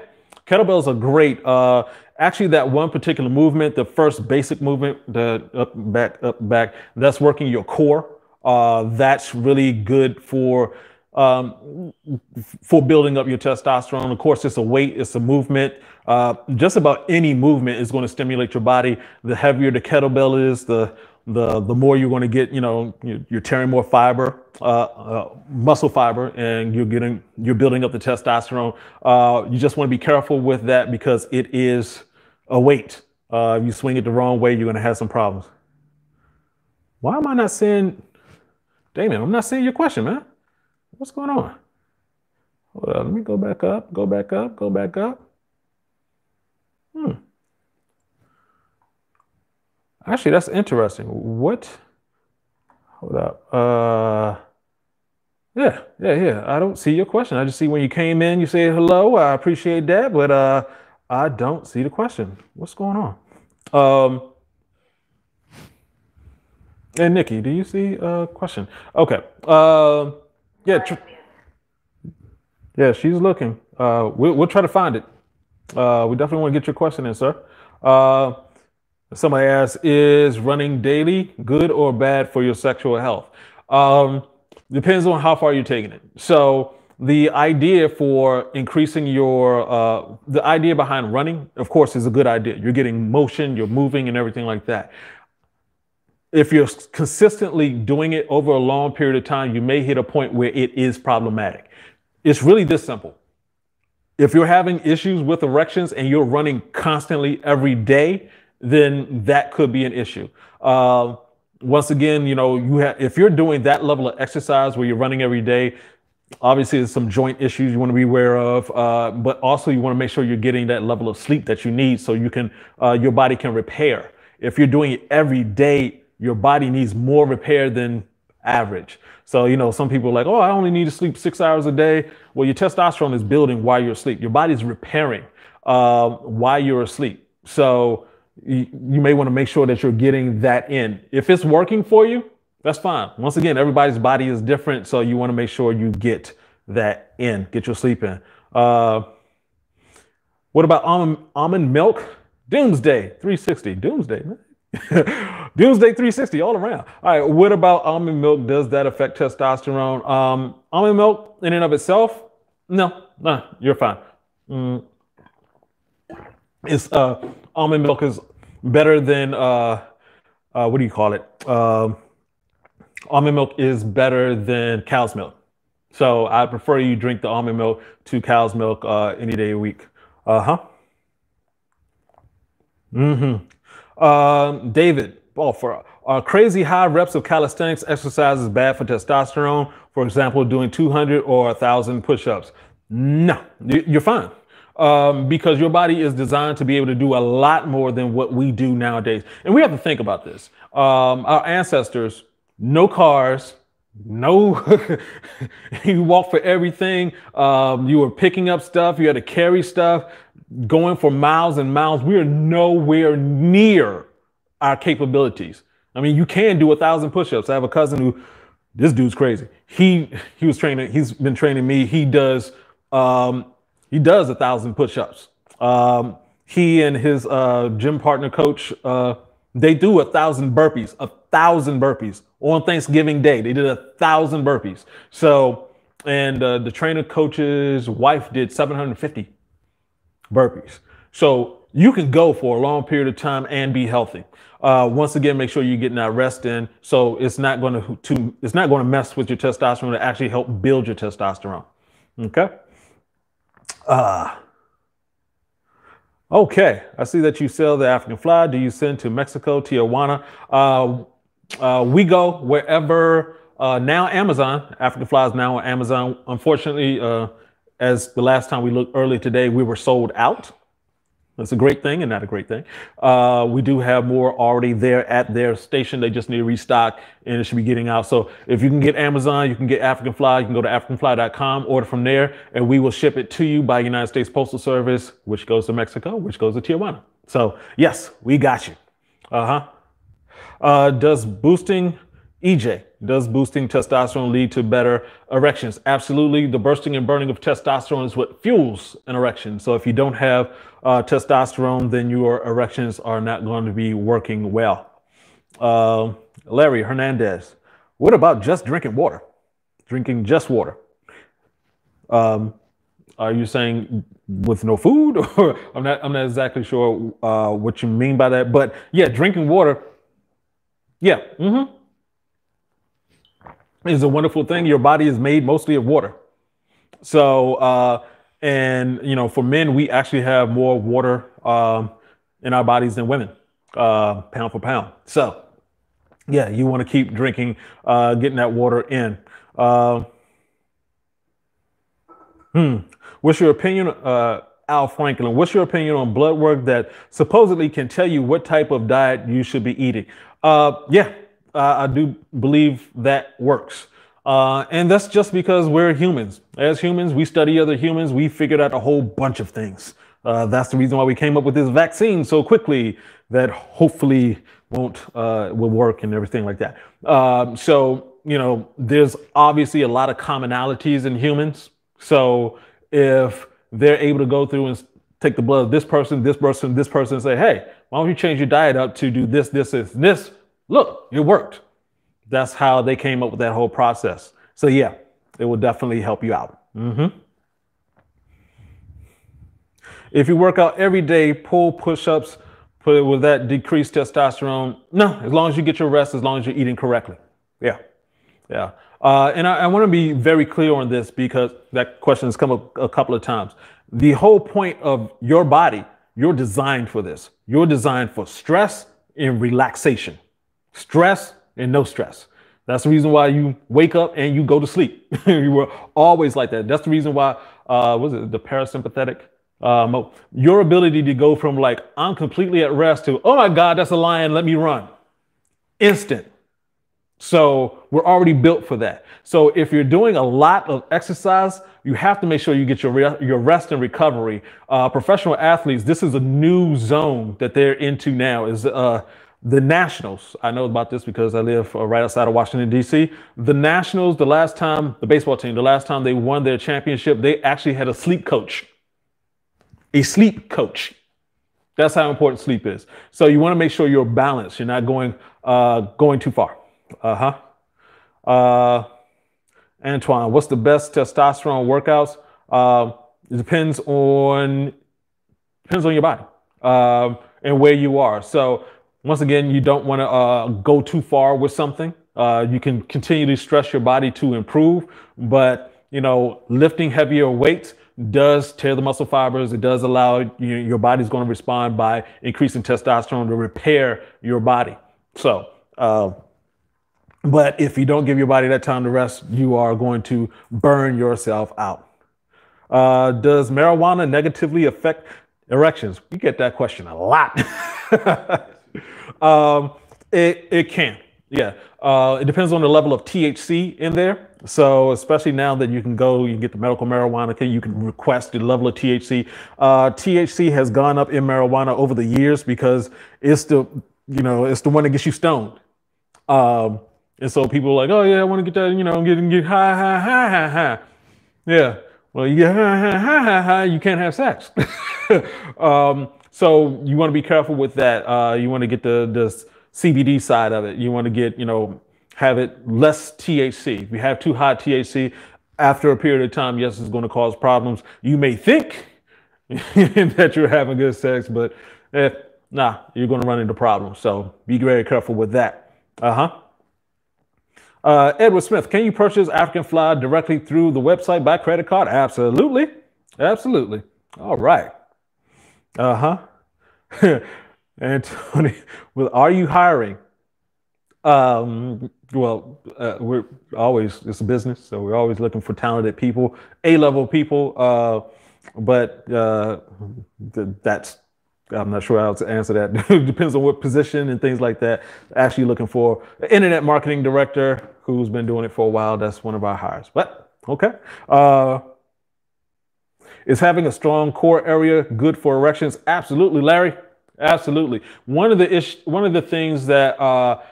kettlebells are great. Actually, that one particular movement, the first basic movement, the up, back, that's working your core. That's really good for building up your testosterone. Of course, it's a weight, it's a movement. Just about any movement is going to stimulate your body. The heavier the kettlebell is, the more you're going to get. You're tearing more fiber, muscle fiber, and you're building up the testosterone. You just want to be careful with that because it is a weight. If you swing it the wrong way, you're going to have some problems. Why am I not seeing, Damien? I'm not seeing your question, man. What's going on? Hold on, let me go back up, go back up, go back up. Actually, that's interesting. What? Hold up. Yeah. I don't see your question. I just see when you came in, you say hello. I appreciate that, but I don't see the question. What's going on? And Nikki, do you see a question? Okay. Yeah. Yeah, she's looking. We'll try to find it. We definitely want to get your question in, sir. Somebody asks, is running daily good or bad for your sexual health? Depends on how far you're taking it. So the idea for increasing the idea behind running, of course, is a good idea. You're getting motion, you're moving and everything like that. If you're consistently doing it over a long period of time, you may hit a point where it is problematic. It's really this simple. If you're having issues with erections and you're running constantly every day, then that could be an issue. Once again, if you're doing that level of exercise where you're running every day, obviously there's some joint issues you want to be aware of, but also you want to make sure you're getting that level of sleep that you need so your body can repair. If you're doing it every day, your body needs more repair than average. So, some people are like, oh, I only need to sleep 6 hours a day. Well, your testosterone is building while you're asleep. Your body's repairing while you're asleep. So you may want to make sure that you're getting that in. If it's working for you, that's fine. Once again, everybody's body is different. So you want to make sure you get that in, get your sleep in. What about almond milk? Doomsday 360. Doomsday, man. Doomsday 360 all around. All right. What about almond milk? Does that affect testosterone? Almond milk in and of itself? No, you're fine. Almond milk is better than, what do you call it? Almond milk is better than cow's milk. So I prefer you drink the almond milk to cow's milk any day a week. David, for crazy high reps of calisthenics exercise is bad for testosterone. For example, doing 200 or 1,000 push-ups. No, you're fine. Because your body is designed to be able to do a lot more than what we do nowadays. And we have to think about this. Our ancestors, no cars, no, you walk for everything. You were picking up stuff. You had to carry stuff, going for miles and miles. We are nowhere near our capabilities. I mean, you can do 1,000 push-ups. I have a cousin this dude's crazy. He's been training me. He does 1,000 push-ups. He and his gym partner coach, they do 1,000 burpees. 1,000 burpees on Thanksgiving Day. They did 1,000 burpees. So, and the trainer coach's wife did 750 burpees. So you can go for a long period of time and be healthy. Once again, make sure you're getting that rest in. So it's not going to mess with your testosterone, to actually help build your testosterone. Okay. Okay. I see that you sell the African fly. Do you send to Mexico, Tijuana? We go wherever, now Amazon. African fly is now on Amazon. Unfortunately, as the last time we looked early today, we were sold out. That's a great thing and not a great thing. We do have more already there at their station. They just need to restock and it should be getting out. So if you can get Amazon, you can get African Fly, you can go to africanfly.com, order from there, and we will ship it to you by United States Postal Service, which goes to Mexico, which goes to Tijuana. So yes, we got you. Uh-huh. Does boosting does boosting testosterone lead to better erections? Absolutely. The bursting and burning of testosterone is what fuels an erection. So if you don't have testosterone, then your erections are not going to be working well. Larry Hernandez, what about just drinking water? Drinking just water? Are you saying with no food? Or I'm not exactly sure what you mean by that. But yeah, drinking water. Yeah. Is a wonderful thing. Your body is made mostly of water. So, and for men, we actually have more water in our bodies than women, pound for pound. So, yeah, you want to keep drinking, getting that water in. What's your opinion, Al Franklin? What's your opinion on blood work that supposedly can tell you what type of diet you should be eating? Yeah. I do believe that works. And that's just because we're humans. As humans, we study other humans. We figured out a whole bunch of things. That's the reason why we came up with this vaccine so quickly that hopefully will work and everything like that. So, there's obviously a lot of commonalities in humans. So if they're able to go through and take the blood of this person, this person, this person, and say, hey, why don't you change your diet up to do this, this, this, this? Look, it worked. That's how they came up with that whole process. So yeah, it will definitely help you out. If you work out every day, pull push-ups, will that decrease testosterone? No, as long as you get your rest, as long as you're eating correctly. Yeah. And I want to be very clear on this because that question has come up a couple of times. The whole point of your body, you're designed for this. You're designed for stress and relaxation. Stress and no stress. That's the reason why you wake up and you go to sleep. You were always like that. That's the reason why, the parasympathetic mode? Your ability to go from like, I'm completely at rest to, oh my God, that's a lion, let me run. Instant. So we're already built for that. So if you're doing a lot of exercise, you have to make sure you get your rest and recovery. Professional athletes, this is a new zone that they're into now, is the Nationals. I know about this because I live right outside of Washington, D.C. The Nationals, the baseball team, the last time they won their championship, they actually had a sleep coach. A sleep coach. That's how important sleep is. So you want to make sure you're balanced. You're not going too far. Antoine, what's the best testosterone workouts? It depends on your body and where you are. So once again, you don't want to go too far with something. You can continue to stress your body to improve, but lifting heavier weights does tear the muscle fibers. It does allow your body's going to respond by increasing testosterone to repair your body. So, but if you don't give your body that time to rest, you are going to burn yourself out. Does marijuana negatively affect erections? We get that question a lot. It can, yeah. It depends on the level of THC in there. So especially now that you can get the medical marijuana, you can request the level of THC. THC has gone up in marijuana over the years because it's the one that gets you stoned. And so people are like, oh yeah, I want to get that, get high. Yeah. Well, you get high, you can't have sex. So you want to be careful with that. You want to get the CBD side of it. You want to get, have it less THC. If you have too high THC, after a period of time, yes, it's going to cause problems. You may think that you're having good sex, but you're going to run into problems. So be very careful with that. Edward Smith, can you purchase African Fly directly through the website by credit card? Absolutely. Absolutely. All right. Anthony, well, are you hiring? We're always, it's a business, so we're always looking for talented people, A-level people. But that's I'm not sure how to answer that. It depends on what position and things like that. Actually looking for an internet marketing director who's been doing it for a while. That's one of our hires. But okay. Is having a strong core area good for erections? Absolutely, Larry. Absolutely. One of the things that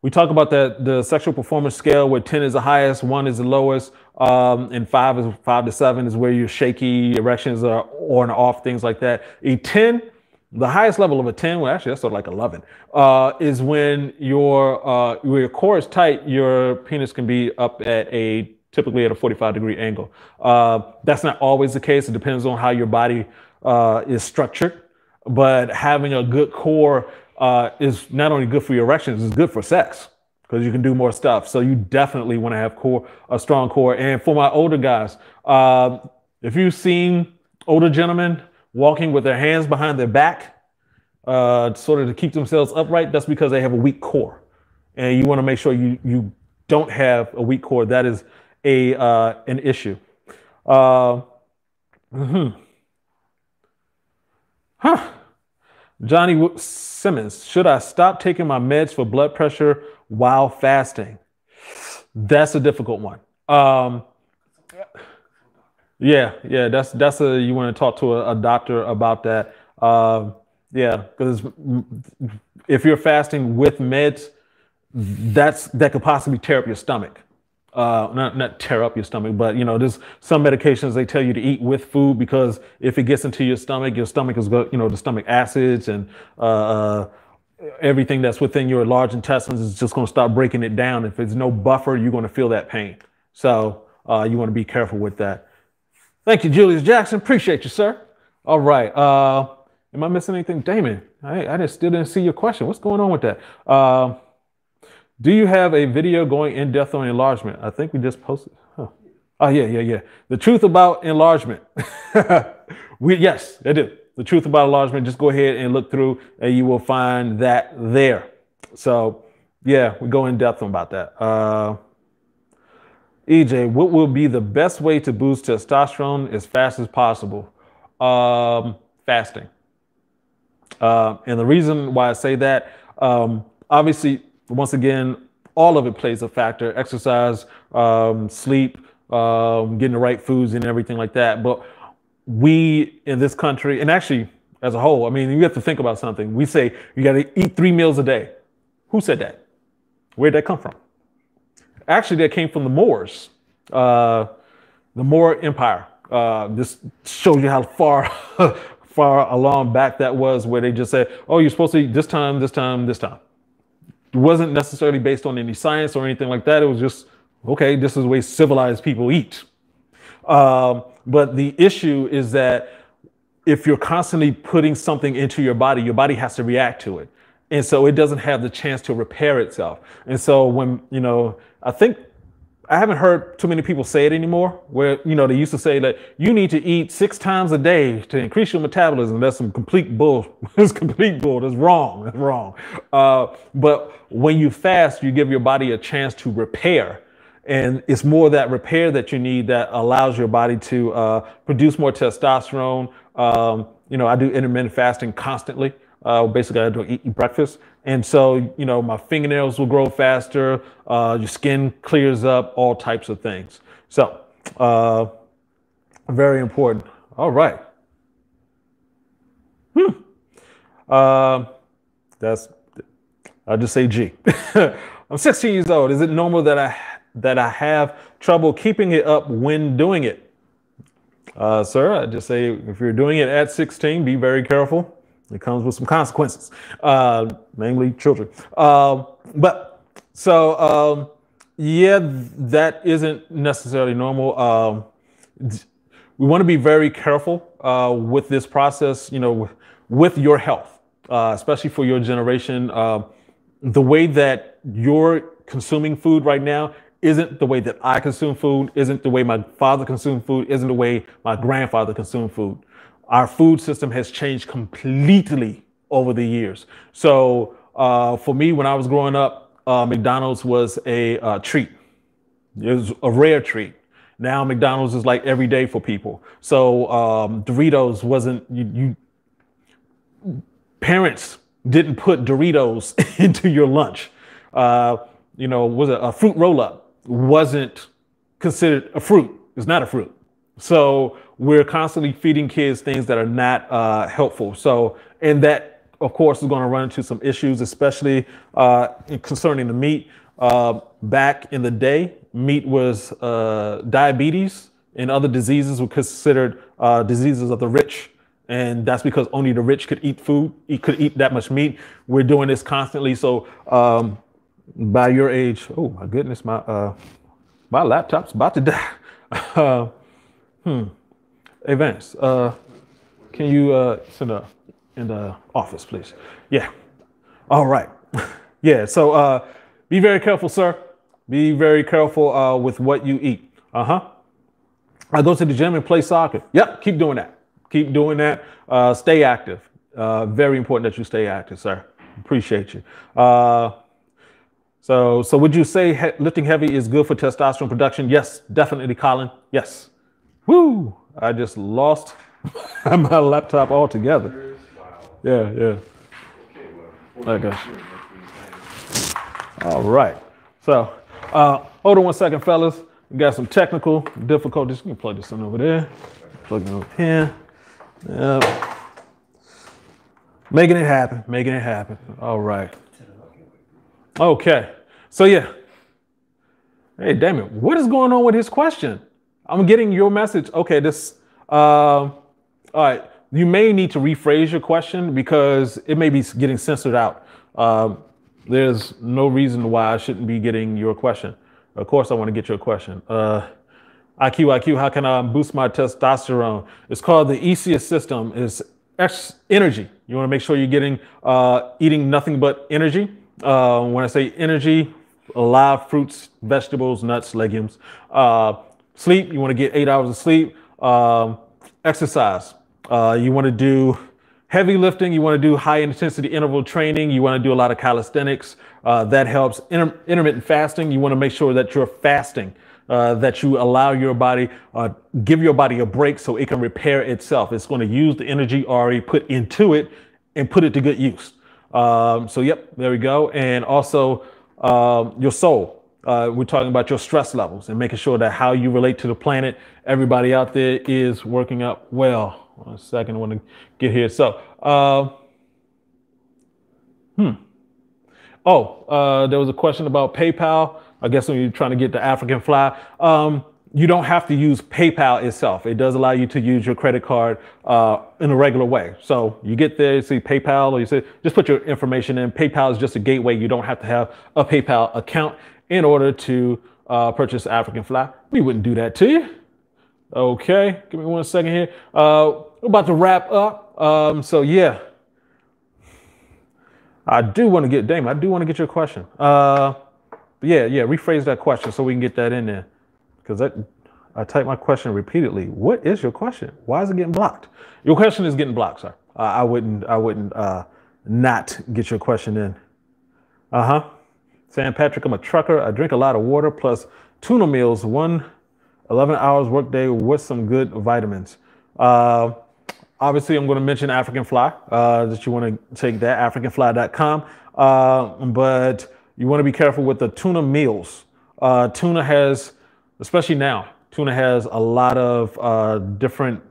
we talk about, that the sexual performance scale, where 10 is the highest, 1 is the lowest, and 5 to 7 is where your shaky erections are on and off, things like that. A 10, the highest level of a 10, well, actually that's sort of like 11, is when your core is tight, your penis can be up at typically at a 45-degree angle. That's not always the case. It depends on how your body is structured. But having a good core is not only good for your erections, it's good for sex because you can do more stuff. So you definitely want to have a strong core. And for my older guys, if you've seen older gentlemen walking with their hands behind their back, sort of to keep themselves upright, that's because they have a weak core. And you want to make sure you don't have a weak core. That is an issue. Johnny Simmons, should I stop taking my meds for blood pressure while fasting? That's a difficult one. Yeah, that's you want to talk to a doctor about that. Yeah, because if you're fasting with meds, that could possibly tear up your stomach. Not tear up your stomach, but there's some medications they tell you to eat with food, because if it gets into your stomach is going, the stomach acids and everything that's within your large intestines is just going to start breaking it down. If there's no buffer, you're going to feel that pain. So you want to be careful with that. Thank you, Julius Jackson. Appreciate you, sir. All right. Am I missing anything? Damon, I still didn't see your question. What's going on with that? Do you have a video going in depth on enlargement? I think we just posted. Huh. Oh, yeah. The truth about enlargement. Yes, I do. The truth about enlargement. Just go ahead and look through and you will find that there. So yeah, we go in depth about that. EJ, what will be the best way to boost testosterone as fast as possible? Fasting. And the reason why I say that, obviously, once again, all of it plays a factor: exercise, sleep, getting the right foods and everything like that. But we in this country, and actually as a whole, I mean, you have to think about something. We say you got to eat 3 meals a day. Who said that? Where'd that come from? Actually, that came from the Moors, the Moor Empire. This shows you how far along back that was, where they just said, oh, you're supposed to eat this time, this time, this time. It wasn't necessarily based on any science or anything like that. It was just, okay, this is the way civilized people eat. But the issue is that if you're constantly putting something into your body has to react to it. And so it doesn't have the chance to repair itself. And so when, I think I haven't heard too many people say it anymore, where, they used to say that you need to eat 6 times a day to increase your metabolism. That's some complete bull. It's complete bull. That's wrong. That's wrong. But when you fast, you give your body a chance to repair. And it's more that repair that you need that allows your body to produce more testosterone. I do intermittent fasting constantly. Basically, I do eat breakfast. And so, my fingernails will grow faster. Your skin clears up, all types of things. So, very important. All right. I'll just say G. I'm 16 years old. Is it normal that I have trouble keeping it up when doing it? Sir, I just say, if you're doing it at 16, be very careful. It comes with some consequences, namely children. Yeah, that isn't necessarily normal. We want to be very careful with this process, with your health, especially for your generation. The way that you're consuming food right now isn't the way that I consume food, isn't the way my father consumed food, isn't the way my grandfather consumed food. Our food system has changed completely over the years. So for me, when I was growing up, McDonald's was a treat. It was a rare treat. Now McDonald's is like every day for people. So Doritos wasn't, parents didn't put Doritos into your lunch. Was a fruit roll up wasn't considered a fruit. It's not a fruit. So we're constantly feeding kids things that are not helpful. So, and that, of course, is going to run into some issues, especially concerning the meat. Back in the day, meat was diabetes and other diseases were considered diseases of the rich. And that's because only the rich could eat food, could eat that much meat. We're doing this constantly. So by your age, oh my goodness, my laptop's about to die. Hey Vance, can you send in the office, please? Yeah. All right. Yeah. So be very careful, sir. Be very careful with what you eat. I go to the gym and play soccer. Yep. Keep doing that. Keep doing that. Stay active. Very important that you stay active, sir. Appreciate you. So would you say lifting heavy is good for testosterone production? Yes, definitely, Colin. Yes. Woo! I just lost my laptop altogether. Yeah. Okay. All right. So hold on one second, fellas. We got some technical difficulties. You can plug this in over there. Plug it over here. Yep. Making it happen. All right. Okay. So yeah. Hey, damn it. What is going on with his question? I'm getting your message. Okay, all right. You may need to rephrase your question because it may be getting censored out. There's no reason why I shouldn't be getting your question. Of course, I want to get your question. IQ, how can I boost my testosterone? It's called the ECS system. It's energy. You want to make sure you're getting, eating nothing but energy. When I say energy, live fruits, vegetables, nuts, legumes. Sleep, you want to get 8 hours of sleep. Exercise, you want to do heavy lifting. You want to do high intensity interval training. You want to do a lot of calisthenics. That helps. Intermittent fasting, you want to make sure that you're fasting, that you allow your body, give your body a break so it can repair itself. It's going to use the energy already put into it and put it to good use. So yep, there we go. And also your soul. We're talking about your stress levels and making sure that how you relate to the planet, everybody out there is working out well. One second, I want to get here. So, there was a question about PayPal. I guess when you're trying to get the African fly, you don't have to use PayPal itself. It does allow you to use your credit card in a regular way. So you get there, you see PayPal, or you say, just put your information in. PayPal is just a gateway. You don't have to have a PayPal account in order to purchase African fly. We wouldn't do that to you. Okay, give me 1 second here. We're about to wrap up. So yeah, I do want to get your question. Yeah, rephrase that question so we can get that in there. Because I typed my question repeatedly. What is your question? Why is it getting blocked? Your question is getting blocked, sir. I wouldn't not get your question in. Sam Patrick, I'm a trucker. I drink a lot of water plus tuna meals, 11 hours workday with some good vitamins. Obviously, I'm going to mention African Fly, that you want to take that, africanfly.com. But you want to be careful with the tuna meals. Tuna has, especially now, tuna has a lot of different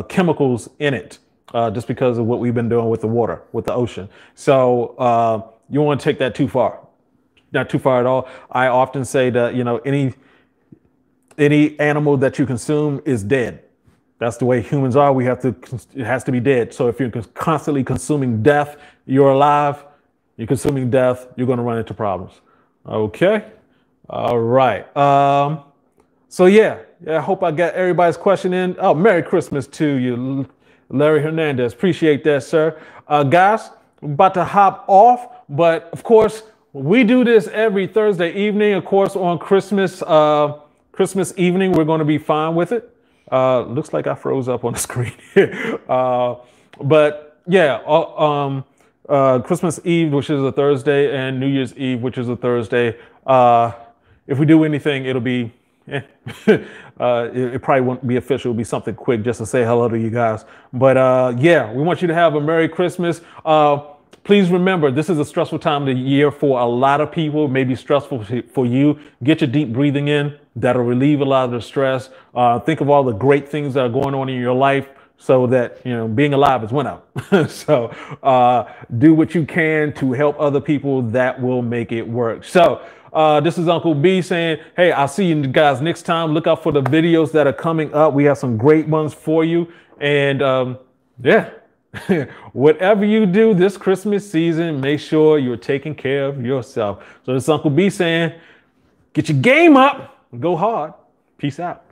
chemicals in it, just because of what we've been doing with the water, with the ocean. So you don't want to take that too far. Not too far at all. I often say that, any animal that you consume is dead. That's the way humans are. It has to be dead. So if you're constantly consuming death, you're alive. You're consuming death, you're going to run into problems. Okay. All right. So yeah, I hope I got everybody's question in. Oh, Merry Christmas to you, Larry Hernandez. Appreciate that, sir. Guys, I'm about to hop off, but of course, we do this every Thursday evening. Of course, on Christmas evening, we're going to be fine with it. Looks like I froze up on the screen here. But yeah, Christmas Eve, which is a Thursday, and New Year's Eve, which is a Thursday. If we do anything, it'll be Yeah. It probably won't be official. It'll be something quick just to say hello to you guys. But yeah, we want you to have a Merry Christmas. Please remember, this is a stressful time of the year for a lot of people. Maybe stressful for you. Get your deep breathing in. That'll relieve a lot of the stress. Think of all the great things that are going on in your life, so that, you know, being alive is one up. So do what you can to help other people. That will make it work. So this is Uncle B saying, hey, I'll see you guys next time. Look out for the videos that are coming up. We have some great ones for you. And yeah, whatever you do this Christmas season, make sure you're taking care of yourself. So this is Uncle B saying, get your game up and go hard. Peace out.